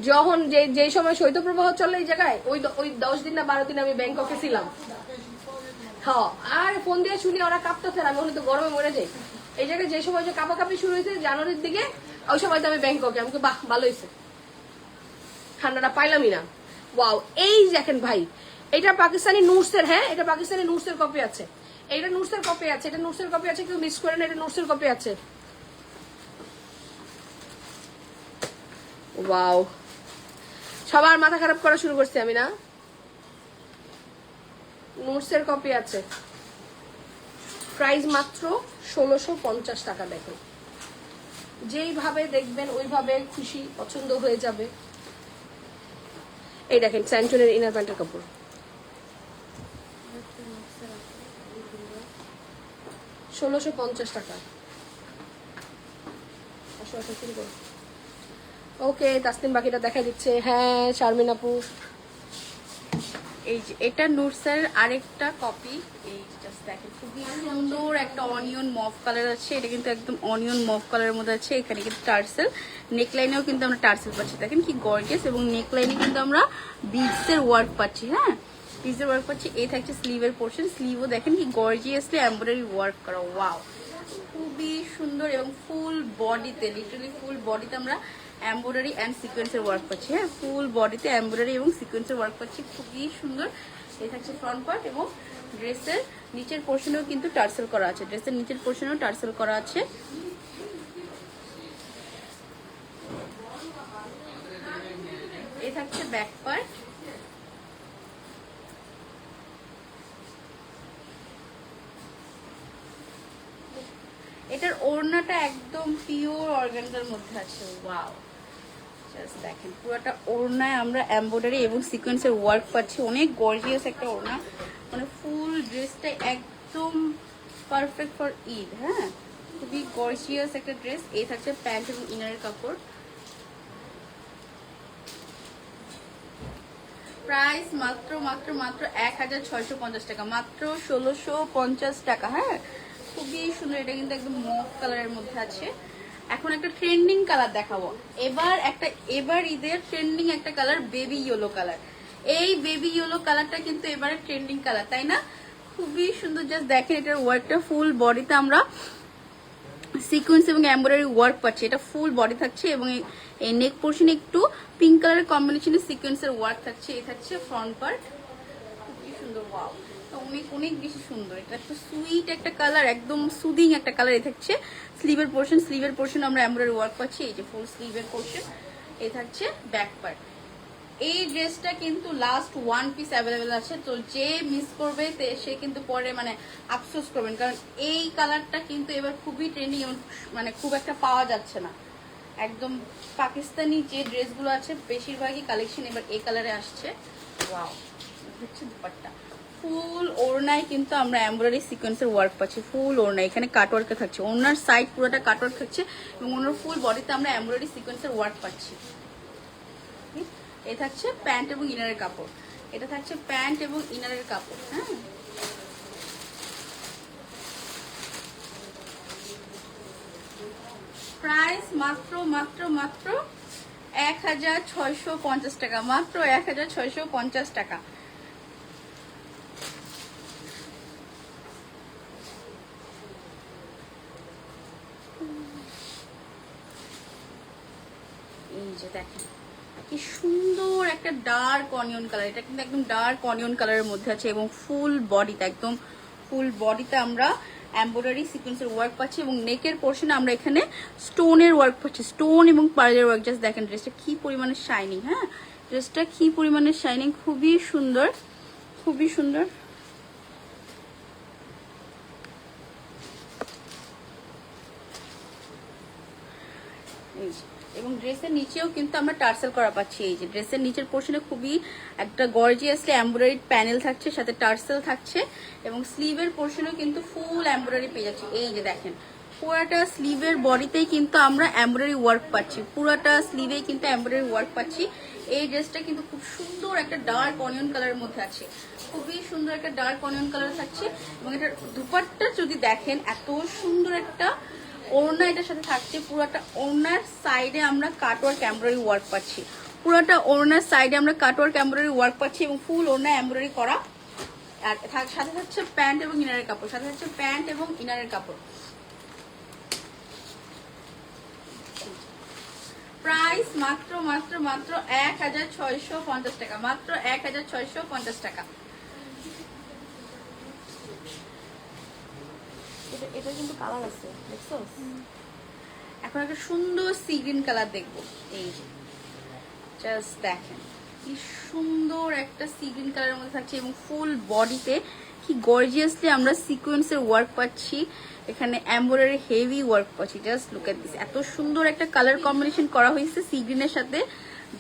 যখন যে সময় শৈত্যপ্রবাহ চলে এই জায়গায়, ওই 10 দিন না 12 দিন আমি ব্যাংককে ছিলাম। হ্যাঁ, আর ফোন দিয়ে শুনি ওরা কাঁপতেছে, আমি ওখানে তো গরমে মরে যাই। এই জায়গায় যে সময় যে কাঁপাকাঁপি শুরু হয়েছে জানুয়ারির দিকে, ওই সময় তো আমি ব্যাংককে, আমাকে বাহ ভালো হয়েছে, ঠান্ডাটা পাইলামই না। ওয়াও, এই দেখেন ভাই, এটা পাকিস্তানি নুটসের, হ্যাঁ এটা পাকিস্তানি নুটসের কপি আছে, এইটা নুটসের কপি আছে, এটা নুটসের কপি আছে, কেউ মিস করে না, এটা নুটসের কপি আছে। ওয়াও, সবার মাথা খারাপ করা শুরু করছি আমি না। নুটসের কপি আছে, প্রাইস মাত্র 1650 টাকা। দেখেন, যেইভাবে দেখবেন ওইভাবে খুশি পছন্দ হয়ে যাবে। এই দেখেন স্যান্টনের ইনার প্যান্টের কাপড়, 1650 টাকা। ওকে, তাসনিম বাকিটা দেখা দিচ্ছে। হ্যাঁ শারমিন আপু, এই যে এটা নুটসের আরেকটা কপি, এই জাস্ট দেখেন খুবই সুন্দর একটা অনিয়ন মভ কালার আছে। এটা কিন্তু একদম অনিয়ন মভ কালারের মধ্যে আছে। এখানে কিন্তু টার্সেল, নেকলাইনেও কিন্তু আমরা টার্সেল পাচ্ছি, দেখেন কি গর্জিয়াস। এবং নেকলাইনে কিন্তু আমরা বিডসের ওয়ার্ক পাচ্ছি। হ্যাঁ, বিডসের ওয়ার্ক পাচ্ছি। এই থাকছে স্লিভের পোর্শন, স্লিভও দেখেন কি গর্জিয়াসলি এমব্রয়ডারি ওয়ার্ক করা। ওয়াও, খুবই সুন্দর। এবং ফুল বডিতে, লিটারালি ফুল বডিতে আমরা এমব্রয়ডারি অ্যান্ড সিকোয়েন্সের ওয়ার্ক পাচ্ছি। হ্যাঁ, ফুল বডিতে এমব্রয়ডারি এবং সিকোয়েন্সের ওয়ার্ক পাচ্ছি, খুবই সুন্দর। এই থাকছে ফ্রন্ট পার্ট। এবং ড্রেসের নিচের পোর্শনেও কিন্তু টার্সেল করা আছে, ড্রেসের নিচের পোর্শনেও টার্সেল করা আছে। এই থাকছে ব্যাক পার্ট। এটার ওড়নাটা একদম পিওর অর্গানজার মধ্যে আছে। ওয়াও, জাস্ট দেখেন পুরোটা ওড়নায় আমরা এমব্রয়ডারি এবং সিকোয়েন্সের ওয়ার্ক পাচ্ছি। অনেক গর্জিয়াস একটা ওড়না, মানে ফুল ড্রেসটা একদম পারফেক্ট ফর ঈদ। হ্যাঁ, খুবই গর্জিয়াস একটা ড্রেস। এই থাকছে প্যান্ট এবং ইনারের কাপড়। প্রাইস মাত্র মাত্র মাত্র 1650 টাকা, মাত্র 1650 টাকা। হ্যাঁ, খুবই সুন্দর। এটা কিন্তু একদম মভ কালারের মধ্যে আছে। এখন একটা ট্রেন্ডিং কালার দেখাবো। এবার ঈদের ট্রেন্ডিং একটা কালার বেবি ইয়েলো কালার। এই বেবি ইয়েলো কালারটা কিন্তু এবারে ট্রেন্ডিং কালার, তাই না? খুবই সুন্দর। জাস্ট দেখেন এটার ওয়ার্কটা, ফুল বডিতে আমরা সিকোয়েন্স এবং এমব্রয়ডারি ওয়ার্ক পাচ্ছি। এটা ফুল বডি থাকছে এবং এই নেক পোর্শনে একটু পিঙ্ক কালারের কম্বিনেশনে সিকোয়েন্সের ওয়ার্ক থাকছে। এই থাকছে ফ্রন্ট পার্ট, খুবই সুন্দর। ওয়াও, অনেক অনেক বেশি সুন্দর। এটা একটা সুইট একটা কালার, একদম সুদিং একটা কালার। এই থাকছে স্লিভের পোর্শন, স্লিভের পোর্শন আমরা এমব্রয়ডারি ওয়ার্ক পাচ্ছি। এই যে ফুল স্লিভের পোর্শন। এই থাকছে ব্যাক পার্ট। এই ড্রেসটা কিন্তু লাস্ট 1 পিস অ্যাভেলেবেল আছে, তো যে মিস করবে সে কিন্তু পরে মানে আফসোস করবেন, কারণ এই কালারটা কিন্তু এবার খুবই ট্রেন্ডিং, মানে খুব একটা পাওয়া যাচ্ছে না। একদম পাকিস্তানি যে ড্রেসগুলো আছে বেশিরভাগই কালেকশন এবার এই কালারে আসছে। ওয়াও, হচ্ছে দুপাট্টা। ফুল ওড়নায় কিন্তু আমরা এমব্রয়ডারি সিকোয়েন্সের ওয়ার্ক পাচ্ছি। ফুল ওড়না এখানে কাটওয়ার্কে থাকছে, ওড়নার সাইড পুরোটা কাটওয়ার্ক থাকছে এবং ওনার ফুল বডিতে আমরা এমব্রয়ডারি সিকোয়েন্সের ওয়ার্ক পাচ্ছি। এটা থাকছে প্যান্ট এবং ইনারের কাপড়। এটা থাকছে প্যান্ট এবং ইনারের কাপড়। হ্যাঁ, প্রাইস মাত্র মাত্র মাত্র 1650 টাকা, মাত্র 1650 টাকা। এই যে দেখেন কি সুন্দর একটা ডার্ক অনিয়ন কালার। এটা কিন্তু একদম ডার্ক অনিয়ন কালারের মধ্যে আছে এবং ফুল বডিতে, একদম ফুল বডিতে আমরা এমব্রয়ডারি সিকোয়েন্সের ওয়ার্ক পাচ্ছি এবং নেকের পোর্শনে আমরা এখানে স্টোনের ওয়ার্ক পাচ্ছি, স্টোন এবং পার্লের ওয়ার্ক। জাস্ট দেখেন ড্রেসটা কি পরিমাণে শাইনিং। হ্যাঁ, ড্রেসটা কি পরিমাণে শাইনিং, খুবই সুন্দর, খুবই সুন্দর। এই যে, এবং ড্রেসের নিচেও কিন্তু আমরা টার্সেল করা পাচ্ছি। এই যে ড্রেসের নিচের পোর্শনে খুবই একটা গর্জিয়াসলি এমব্রয়ডারি প্যানেল থাকছে, সাথে টার্সেল থাকছে এবং স্লিভের পোর্শনেও কিন্তু ফুল এমব্রয়ডারি পেয়ে যাচ্ছি। এই যে দেখেন পুরাটা স্লিভের বডিতেই কিন্তু আমরা এমব্রয়ডারি ওয়ার্ক পাচ্ছি, পুরাটা স্লিভেই কিন্তু এমব্রয়ডারি ওয়ার্ক পাচ্ছি। এই ড্রেসটা কিন্তু খুব সুন্দর একটা ডার্ক অনিয়ন কালারের মধ্যে আছে, খুবই সুন্দর একটা ডার্ক অনিয়ন কালার থাকছে এবং এটার দুপাট্টা যদি দেখেন এত সুন্দর একটা ওড়না এটার সাথে থাকছে। পুরোটা ওড়নার সাইডে আমরা কাটওয়ার্ক এমব্রয়ডারি ওয়ার্ক পাচ্ছি, পুরোটা ওড়নার সাইডে আমরা কাটওয়ার্ক এমব্রয়ডারি ওয়ার্ক পাচ্ছি এবং ফুল ওড়না এমব্রয়ডারি করা। আর সাথে থাকছে প্যান্ট এবং ইনারের কাপড়, সাথে থাকছে প্যান্ট এবং ইনারের কাপড়। প্রাইস মাত্র মাত্র মাত্র 1650 টাকা, মাত্র 1650 টাকা। এটা কিন্তু কালার আছে, দেখছো? এখন একটা সুন্দর সি গ্রিন কালার দেখবো। এই জাস্ট দেখেন কি সুন্দর একটা সি গ্রিন কালারের মধ্যে থাকছে এবং ফুল বডিতে কি গর্জিয়াসলি আমরা সিকোয়েন্সের ওয়ার্ক পাচ্ছি, এখানে এমব্রয়ডারি হেভি ওয়ার্ক পাচ্ছি। জাস্ট লুক এট দিস, এত সুন্দর একটা কালার কম্বিনেশন করা হয়েছে সি গ্রিনের সাথে।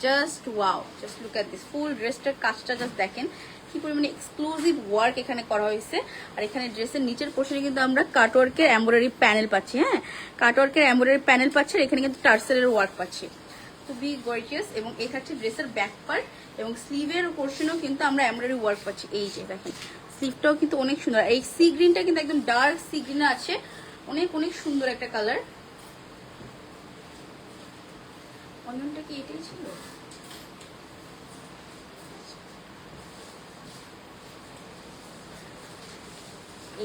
Just wow, just look at this. Full ড্রেসটার কাজটা জাস্ট দেখেন কি পরিমাণে এক্সক্লুসিভ ওয়ার্ক এখানে করা হয়েছে। আর এখানে ড্রেসের নিচের পোর্শনে কিন্তু আমরা কাটওয়ার্কের এমব্রয়ডারি প্যানেল পাচ্ছি। হ্যাঁ, কাটওয়ার্কের এমব্রয়ডারি প্যানেল পাচ্ছি আর এখানে কিন্তু টার্সেলের ওয়ার্ক পাচ্ছি, খুবই গর্জিয়াস। এবং এই থাকছে ড্রেসের ব্যাক পার্ট এবং স্লিভের পোর্শনেও কিন্তু আমরা এমব্রয়ডারি ওয়ার্ক পাচ্ছি। এই যে দেখেন স্লিভটাও কিন্তু অনেক সুন্দর। এই সি গ্রিনটা কিন্তু একদম ডার্ক সি গ্রিন আছে, অনেক অনেক সুন্দর একটা কালার। অনিয়নটা কি এটাই ছিল?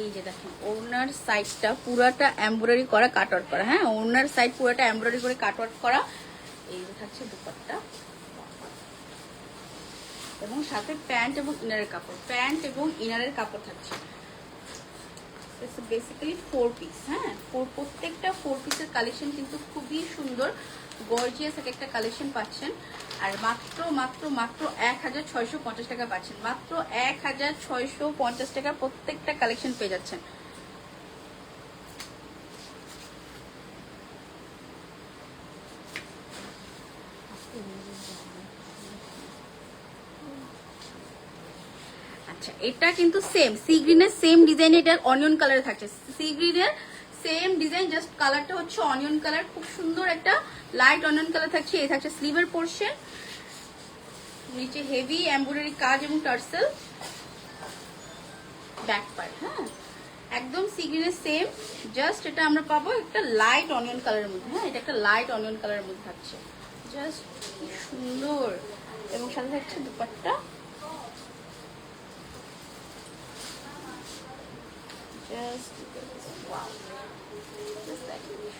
এই যে দেখেন ওড়নার সাইডটা পুরাটা এমব্রয়ডারি করা, কাটওয়ার্ক করা। হ্যাঁ, ওড়নার সাইড পুরাটা এমব্রয়ডারি করে কাটওয়ার্ক করা। এই যে থাকছে দুপাট্টা এবং সাথে প্যান্ট এবং ইনারের কাপড়, প্যান্ট এবং ইনারের কাপড় থাকছে। Basically 4 piece. হ্যাঁ, প্রত্যেকটা 4 পিসের কালেকশন কিন্তু খুবই সুন্দর, গর্জিয়াস একটা কালেকশন পাচ্ছেন। আর মাত্র মাত্র মাত্র 1650 টাকা পাচ্ছেন, মাত্র 1650 টাকা প্রত্যেকটা কালেকশন পেয়ে যাচ্ছেন। আচ্ছা, এটা কিন্তু সেম সি গ্রিনের সেম ডিজাইন, এটার অনিয়ন কালারে থাকছে। সি গ্রিনের সেম ডিজাইন, জাস্ট কালারটা হচ্ছে অনিয়ন কালার, খুব সুন্দর একটা লাইট অনিয়ন কালার থাকছে। এই থাকছে স্লিভের পোর্শন, নিচে হেভি এমব্রয়ডারি কাজ এবং টার্সেল, ব্যাক পার্ট। হ্যাঁ, একদম সি গ্রিনের সেম, জাস্ট এটা আমরা পাবো একটা লাইট অনিয়ন কালারের মধ্যে। হ্যাঁ, এটা একটা লাইট অনিয়ন কালারের মধ্যে থাকছে, জাস্ট কি সুন্দর। এবং সাথে থাকছে দুপাট্টা। জাস্ট ওয়াও,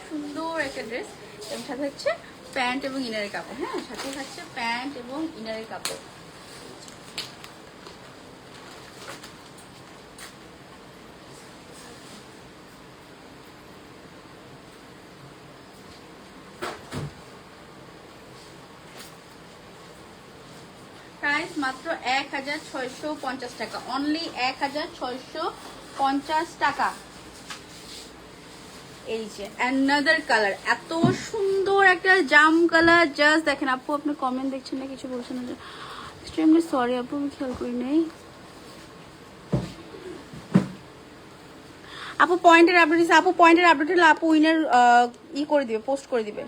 সুন্দর একটা ড্রেস এবং সাথে হচ্ছে প্যান্ট এবং ইনারের কাপড়। হ্যাঁ, সাথে হচ্ছে প্যান্ট এবং ইনারের কাপড়। প্রাইস মাত্র 1650 টাকা, অনলি 1650 টাকা। এই যে অ্যানাদার কালার, এত সুন্দর একটা জাম কালার, জাস্ট দেখেন। আপু আপনি কমেন্ট দেখছেন না, কিছু বলছেন না? এক্সট্রিমলি সরি আপু, আমি খেয়াল করি নাই। আপু পয়েন্টের আপডেট দিচ্ছে, আপু পয়েন্টের আপডেট হলে আপু উইনার করে দিবে, পোস্ট করে দিবে।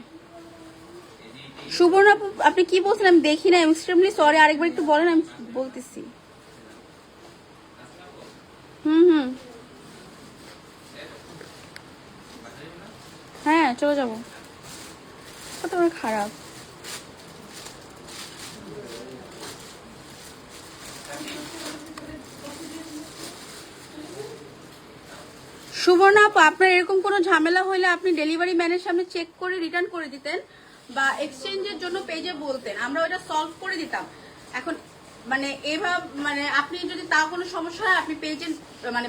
সুবর্ণ আপু আপনি কি বলছেন আমি দেখি না, এক্সট্রিমলি সরি, আরেকবার একটু বলেন, আমি বলতেছি। হ্যাঁ চলে যাবো, কত খারাপ। সুবর্ণ আপু আপনার এরকম কোনো ঝামেলা হলে আপনি ডেলিভারি ম্যানের সামনে চেক করে রিটার্ন করে দিতেন বা এক্সচেঞ্জের জন্য পেজে বলতেন, আমরা ওটা সলভ করে দিতাম। এখন মানে এভাবে মানে আপনি যদি তাও কোনো সমস্যা হয় আপনি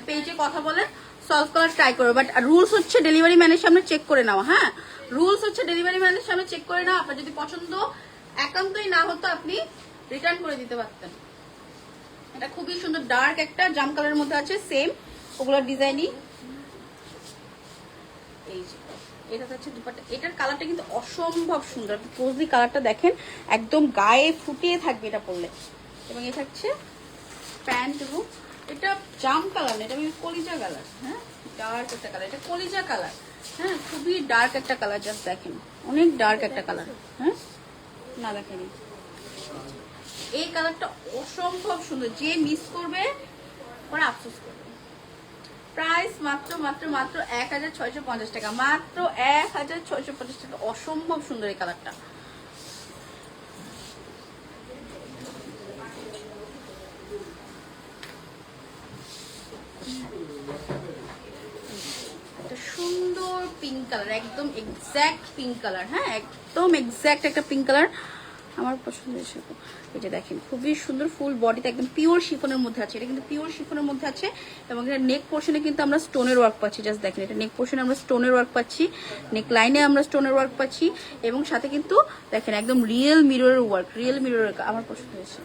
পেজে কথা বলেন, সলভ করার ট্রাই করবো। বাট রুলস হচ্ছে ডেলিভারি ম্যানের সামনে চেক করে নেওয়া। হ্যাঁ, রুলস হচ্ছে ডেলিভারি ম্যানের সামনে চেক করে নেওয়া। আপনার যদি পছন্দ একান্তই না হতো আপনি রিটার্ন করে দিতে পারতেন। এটা খুবই সুন্দর ডার্ক একটা জাম কালারের মধ্যে আছে, সেম ওগুলোর ডিজাইনই। এই যে এটা হচ্ছে দুপাট্টা, এটার কালারটা কিন্তু অসম্ভব সুন্দর। আপনি ক্লোজলি কালারটা দেখেন, একদম গায়ে ফুটিয়ে থাকবে এটা পরলে। এবং এটা হচ্ছে প্যান্ট, এবং এটা জাম কালার না, এটা কলিজা কালার। হ্যাঁ, ডার্ক একটা কালার, এটা কলিজা কালার। হ্যাঁ, খুবই ডার্ক একটা কালার, জাস্ট দেখেন অনেক ডার্ক একটা কালার। হ্যাঁ, না দেখেন এই কালারটা অসম্ভব সুন্দর, যে মিস করবে ওরা আফসোস করবে। প্রাইস মাত্র মাত্র মাত্র 1650 টাকা, মাত্র 1650 টাকা। অসম্ভব সুন্দর এই কালারটা। একটা সুন্দর পিঙ্ক কালার, একদম এক্স্যাক্ট পিঙ্ক কালার। হ্যাঁ, একদম এক্স্যাক্ট একটা পিঙ্ক কালার, আমার পছন্দ হয়েছে। এটা দেখেন খুবই সুন্দর, ফুল বডিতে একদম পিওর শিফনের মধ্যে আছে। এটা কিন্তু পিওর শিফনের মধ্যে আছে এবং এটা নেক পোর্শনে কিন্তু আমরা স্টোনের ওয়ার্ক পাচ্ছি। জাস্ট দেখেন, এটা নেক পোর্শনে আমরা স্টোনের ওয়ার্ক পাচ্ছি, নেক লাইনে আমরা স্টোনের ওয়ার্ক পাচ্ছি এবং সাথে কিন্তু দেখেন একদম রিয়েল মিররের ওয়ার্ক, রিয়েল মিররের, আমার পছন্দ হয়েছে।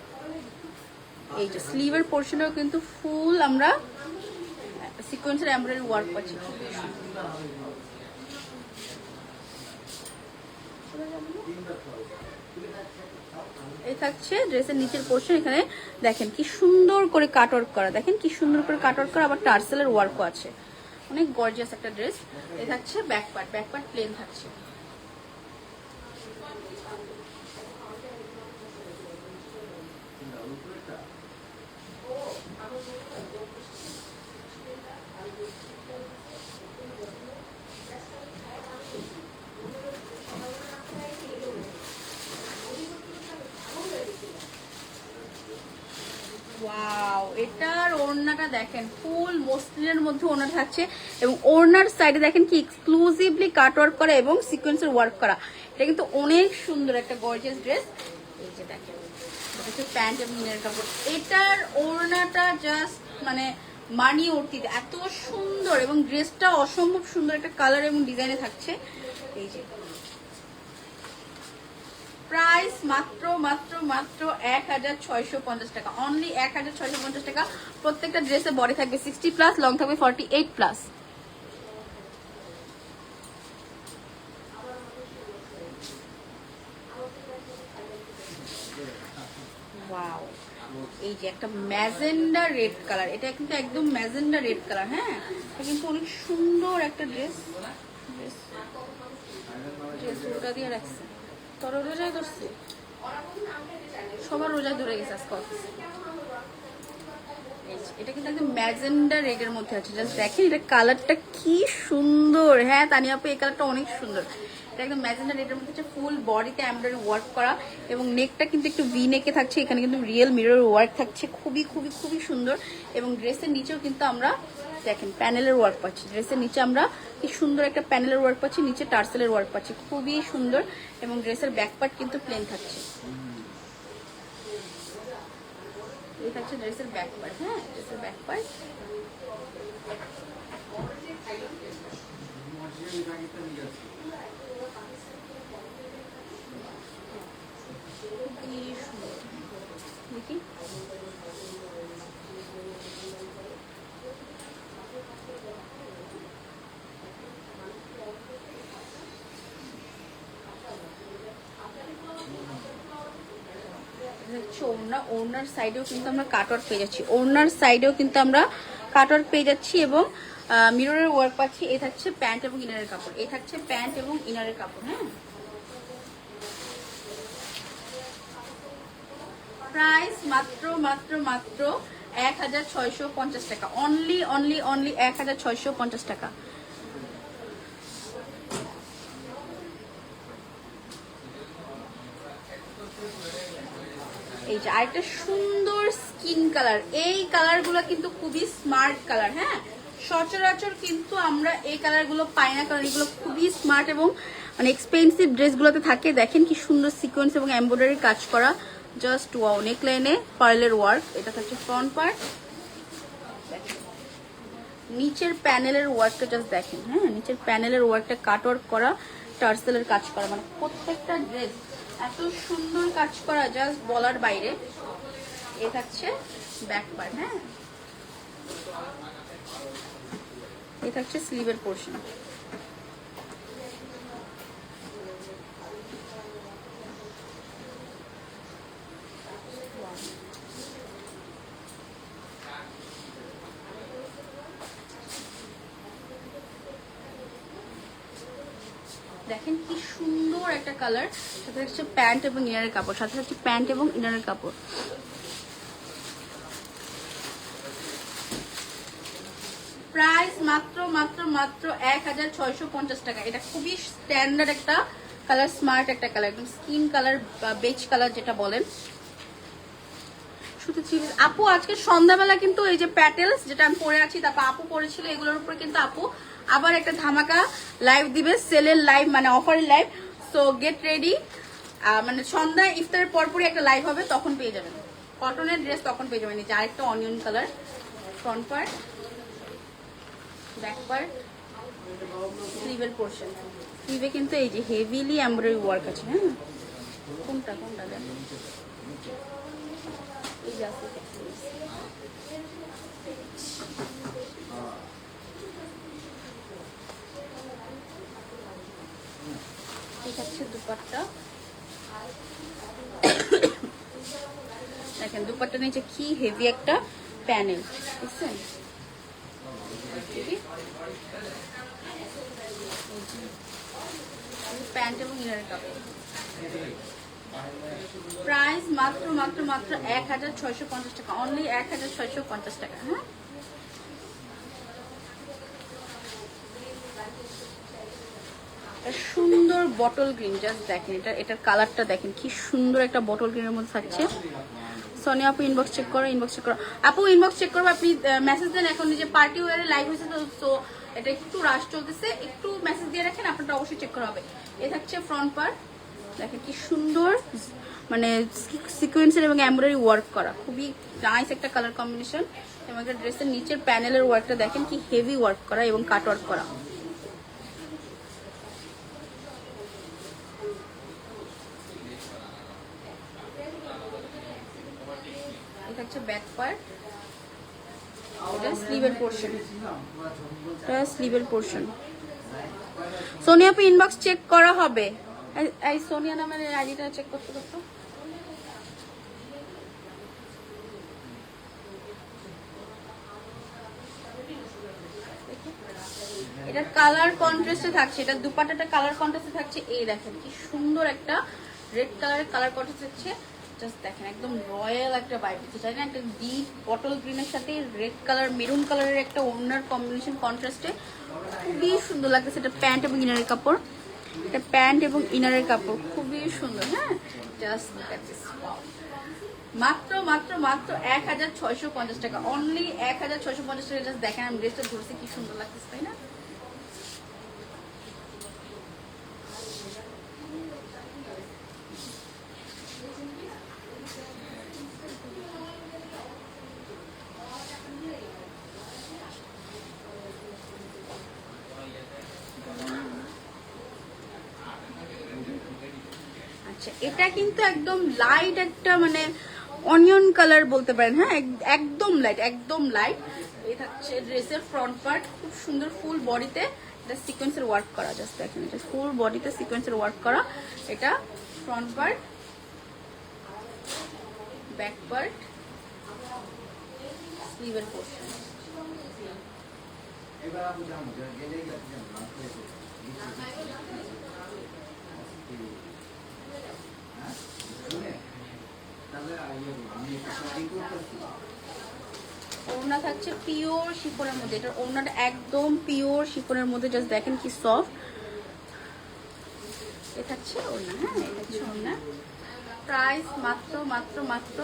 এই যে স্লিভের পোর্শনেও কিন্তু ফুল আমরা সিকোয়েন্সের এমব্রয়ডারি ওয়ার্ক পাচ্ছি। এই থাকছে ড্রেসের নিচের পোর্শন, এখানে দেখেন কি সুন্দর করে কাটওয়ার্ক করা, দেখেন কি সুন্দর করে কাটওয়ার্ক করা, আবার টার্সেলের ওয়ার্কও আছে। অনেক গর্জিয়াস একটা ড্রেস। এই থাকছে ব্যাক পার্ট প্লেন থাকছে। ওয়াও, এটার ওড়নাটা দেখেন, ফুল মসলিনের মধ্যে ওড়না থাকছে এবং ওড়নার সাইডে দেখেন কি এক্সক্লুসিভলি কাট ওয়ার্ক করা এবং সিকোয়েন্সের ওয়ার্ক করা। এটা কিন্তু অনেক সুন্দর একটা গর্জিয়াস ড্রেস। এই যে দেখেন, এটা হচ্ছে প্যান্ট এবং ইনার কাপড়। এটার ওড়নাটা জাস্ট মানে মানি উঠতে এত সুন্দর এবং ড্রেসটা অসম্ভব সুন্দর একটা কালার এবং ডিজাইনে থাকছে। এই যে প্রাইস মাত্র মাত্র মাত্র 1650 টাকা, অনলি 1650 টাকা। প্রত্যেকটা ড্রেসে বডি থাকবে 60+, লং থাকবে 48+। ওয়াও, এই যে একটা ম্যাজেন্ডা রেড কালার, এটা কিন্তু একদম ম্যাজেন্ডা রেড কালার। হ্যাঁ, এটা কিন্তু অনেক সুন্দর একটা ড্রেস। ওটা দিয়ে রাখছে, তোর রোজায় ধরছে, সবার রোজায় ধরে গেছে আজকে অফিসে। এটা কিন্তু একদম ম্যাজেন্ডা রেডের মধ্যে আছে, জাস্ট দেখেন এটা কালারটা কি সুন্দর। হ্যাঁ তানিয়া আপু, এই কালারটা অনেক সুন্দর। এটা একদম ম্যাজেন্ডা রেডের মধ্যে আছে, ফুল বডিতে এমব্রয়ডারি ওয়ার্ক করা এবং নেকটা কিন্তু একটু ভি নেকে থাকছে, এখানে কিন্তু রিয়েল মিরর ওয়ার্ক থাকছে, খুবই খুবই খুবই সুন্দর। এবং ড্রেসের নিচেও কিন্তু আমরা দেখেন প্যানেলের ওয়ার্ক পাচ্ছি, ড্রেসের নিচে আমরা কি সুন্দর একটা প্যানেলের ওয়ার্ক পাচ্ছি, নিচে টার্সেলের ওয়ার্ক পাচ্ছি, খুবই সুন্দর। এবং ড্রেসের ব্যাক পার্ট কিন্তু প্লেন থাকছে, এই থাকছে ড্রেসের ব্যাক পার্ট। হ্যাঁ, ড্রেসের ব্যাক পার্ট দেখি। ওড়নার সাইডেও কিন্তু আমরা কাটওয়ার্ক পেয়ে যাচ্ছি, ওড়নার সাইডেও কিন্তু আমরা কাটওয়ার্ক পেয়ে যাচ্ছি এবং মিররের ওয়ার্ক পাচ্ছি। এই থাকছে প্যান্ট এবং ইনারের কাপড়, এই থাকছে প্যান্ট এবং ইনারের কাপড়। হ্যাঁ, প্রাইস মাত্র মাত্র মাত্র 1650 টাকা, অনলি অনলি অনলি 1650 টাকা। এই যে আরেকটা সুন্দর স্কিন কালার, এই কালারগুলো কিন্তু খুবই স্মার্ট কালার। হ্যাঁ, সচরাচর কিন্তু আমরা এই কালারগুলো পাই না, কারণ এগুলো খুবই স্মার্ট এবং মানে এক্সপেন্সিভ ড্রেসগুলোতে থাকে। দেখেন কি সুন্দর সিকোয়েন্স এবং এমব্রয়ডারি কাজ করা, জাস্ট ওয়াও। নেকলাইনে পার্লের ওয়ার্ক, এটা থাকছে ফ্রন্ট পার্ট। নিচের প্যানেলের ওয়ার্কটা জাস্ট দেখেন। হ্যাঁ, নিচের প্যানেলের ওয়ার্কটা কাট ওয়ার্ক করা, টার্সেলের কাজ করা, মানে প্রত্যেকটা ড্রেস এত সুন্দর কাজ করা, জাস্ট বলার বাইরে। এ থাকছে ব্যাক পার্ট। হ্যাঁ, এ থাকছে স্লিভের পোর্শন। দেখেন কি সুন্দর একটা কালার, সাথে হচ্ছে প্যান্ট এবং ইনারের কাপড়, সাথে হচ্ছে প্যান্ট এবং ইনারের কাপড়। প্রাইস মাত্র মাত্র মাত্র 1650 টাকা। এটা খুবই স্ট্যান্ডার্ড একটা কালার, স্মার্ট একটা কালার, একদম স্কিন কালার বা বেজ কালার যেটা বলেন। শুধু আপু আজকে সন্ধ্যাবেলা কিন্তু এই যে প্যাটেলস যেটা আমি পরে আছি, তারপর আপু পরেছিল, এগুলোর উপরে কিন্তু আপু আবার একটা ধামাকা লাইভ দিবে, সেলের লাইভ, মানে অফারের লাইভ। সো গেট রেডি, মানে সন্ধ্যায় ইফতারের পরপরই একটা লাইভ হবে, তখন পেয়ে যাবেন কটনের ড্রেস, তখন পেয়ে যাবেন। এই যে আরেকটা onion colour, front part, back part, স্লিভের পোর্শন। স্লিভে কিন্তু এই যে হেভিলি এমব্রয়ডারি ওয়ার্ক আছে। হ্যাঁ, কোনটা কোনটা দেখেন, এই যে আছে, ঠিক আছে। দুপাট্টা দেখেন, দুপাট্টা নিচে কি হেভি একটা প্যানেল, বুঝছেন? প্যান্ট এবং ইনারের কাপড়। প্রাইস মাত্র মাত্র মাত্র 1650 টাকা, অনলি 1650 টাকা। হ্যাঁ, সুন্দর বটল গ্রিন, জাস্ট দেখেন এটার কালারটা দেখেন কি সুন্দর একটা বটল গ্রিনের মধ্যে থাকছে। সোনিয়া আপু ইনবক্স চেক করো, ইনবক্স চেক করো আপু, ইনবক্স চেক করবো। আপনি মেসেজ দেন, এখন যে পার্টি ওয়ারে লাইভ হয়েছে তো এটা একটু রাশ চলতেছে, একটু মেসেজ দিয়ে রাখেন, আপনারটা অবশ্যই চেক করা হবে। এ থাকছে ফ্রন্ট পার্ট, দেখেন কি সুন্দর মানে সিকোয়েন্সের এবং এমব্রয়ডারি ওয়ার্ক করা, খুবই নাইস একটা কালার কম্বিনেশন। এবং একটা ড্রেসের নিচের প্যানেলের ওয়ার্কটা দেখেন কি হেভি ওয়ার্ক করা এবং কাট ওয়ার্ক করা। এটা হচ্ছে ব্যাক পার্ট, এটা স্লিভের পোর্শন, এটা স্লিভের পোর্শন। সোনিয়া আপু ইনবক্স চেক করা হবে, এই সোনিয়া নামের আইডিটা চেক করতে করতে। এটা কালার কন্ট্রাস্টে থাকছে, এটা দুপাট্টাটা কালার কন্ট্রাস্টে থাকছে। এই দেখেন কি সুন্দর একটা রেড কালারের কালার কন্ট্রাস্ট থাকছে, জাস্ট দেখেন একদম রয়্যাল একটা ভাইব দিচ্ছে, তাই না? একটা ডিপ বটল গ্রিনের সাথে রেড কালার, মেরুন কালারের একটা ওড়নার কম্বিনেশন কন্ট্রাস্টে খুবই সুন্দর লাগতেছে। এটা প্যান্ট এবং ইনারের কাপড়, এটা প্যান্ট এবং ইনারের কাপড় খুবই সুন্দর। হ্যাঁ, জাস্ট লুক এট দিস, মাত্র মাত্র মাত্র 1650 টাকা, অনলি 1650 টাকা। জাস্ট দেখেন আমি ড্রেসটা ধরছি কি সুন্দর লাগতেছে, তাই না? আচ্ছা, এটা কিন্তু একদম লাইট একটা মানে অনিয়ন কালার বলতে পারেন, হ্যাঁ একদম লাইট, একদম লাইট। এই থাকছে ড্রেসের ফ্রন্ট পার্ট, খুব সুন্দর ফুল বডিতে এটা সিকোয়েন্সের ওয়ার্ক করা। জাস্ট দেখেন এটা ফুল বডিতে সিকোয়েন্সের ওয়ার্ক করা। এটা ফ্রন্ট পার্ট, ব্যাক পার্ট, স্লিভের পোর্শন। ওড়না থাকছে পিওর শিফনের মধ্যে, এটা ওড়নাটা একদম পিওর শিফনের মধ্যে। জাস্ট দেখেন কি সফট। এটা থাকছে ওড়না, হ্যাঁ এটা হচ্ছে ওড়না। প্রাইস মাত্র মাত্র মাত্র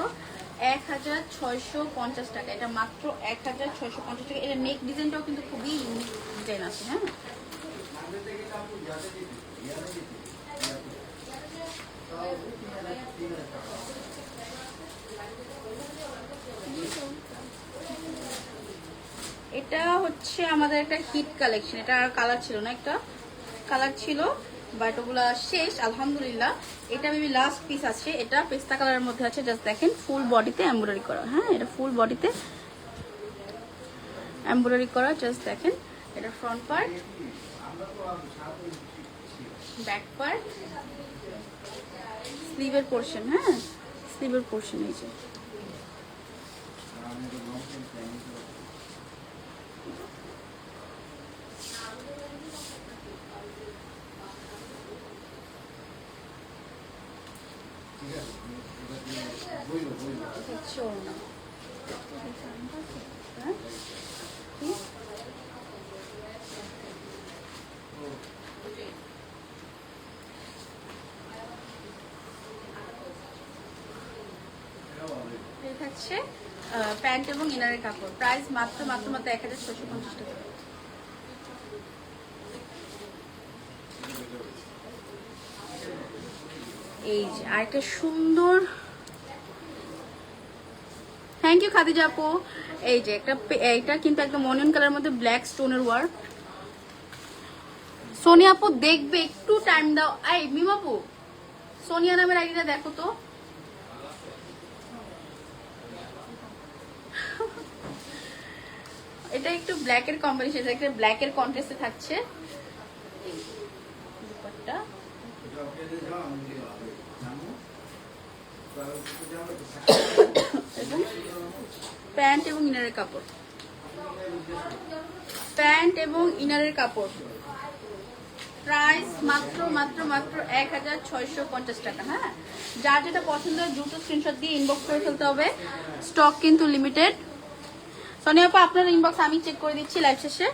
1650 টাকা। এটা মাত্র 1650 টাকা। এটা নেক ডিজাইনটাও কিন্তু খুবই ইউনিক ডিজাইন আছে, হ্যাঁ। এটা হচ্ছে আমাদের একটা হিট কালেকশন। এটা আর কালার ছিল না, একটা কালার ছিল বাট ওগুলা শেষ আলহামদুলিল্লাহ। এটা মেবি লাস্ট পিস আছে। এটা পেস্তা কালারের মধ্যে আছে। জাস্ট দেখেন ফুল বডিতে এমব্রয়ডারি করা, হ্যাঁ এটা ফুল বডিতে এমব্রয়ডারি করা। জাস্ট দেখেন এটা ফ্রন্ট পার্ট, ব্যাক পার্ট, স্লিভের পোর্শন, হ্যাঁ স্লিভের পোর্শন। এই যে হচ্ছে ওড়না। হ্যাঁ থাকছে প্যান্ট এবং ইনারের কাপড়। প্রাইস মাত্র মাত্র মাত্র 1650 টাকা। এই যে আরেকটা সুন্দর, থ্যাংক ইউ খাদিজা আপু। এই যে একটা, এইটা কিন্তু একদম অনিয়ন কালারের মধ্যে ব্ল্যাক স্টোনের ওয়ার্ক। সোনিয়া আপু দেখবে, একটু টাইম দাও। এই মিমাপু, সোনিয়া নামের আইডিটা দেখো তো। এটা একটু ব্ল্যাকের কম্বিনেশন, একটা ব্ল্যাকের কন্ট্রাস্টে থাকছে। দুপাট্টা প্যান্ট এবং ইনারের কাপড়, প্যান্ট এবং ইনারের কাপড়। প্রাইস মাত্র মাত্র মাত্র 1650 টাকা। হ্যাঁ যার যেটা পছন্দ দ্রুত স্ক্রিনশট দিয়ে ইনবক্স করে ফেলতে হবে, স্টক কিন্তু লিমিটেড। সোনিয়া আপা আপনার ইনবক্স আমি চেক করে দিচ্ছি লাইভ শেষে।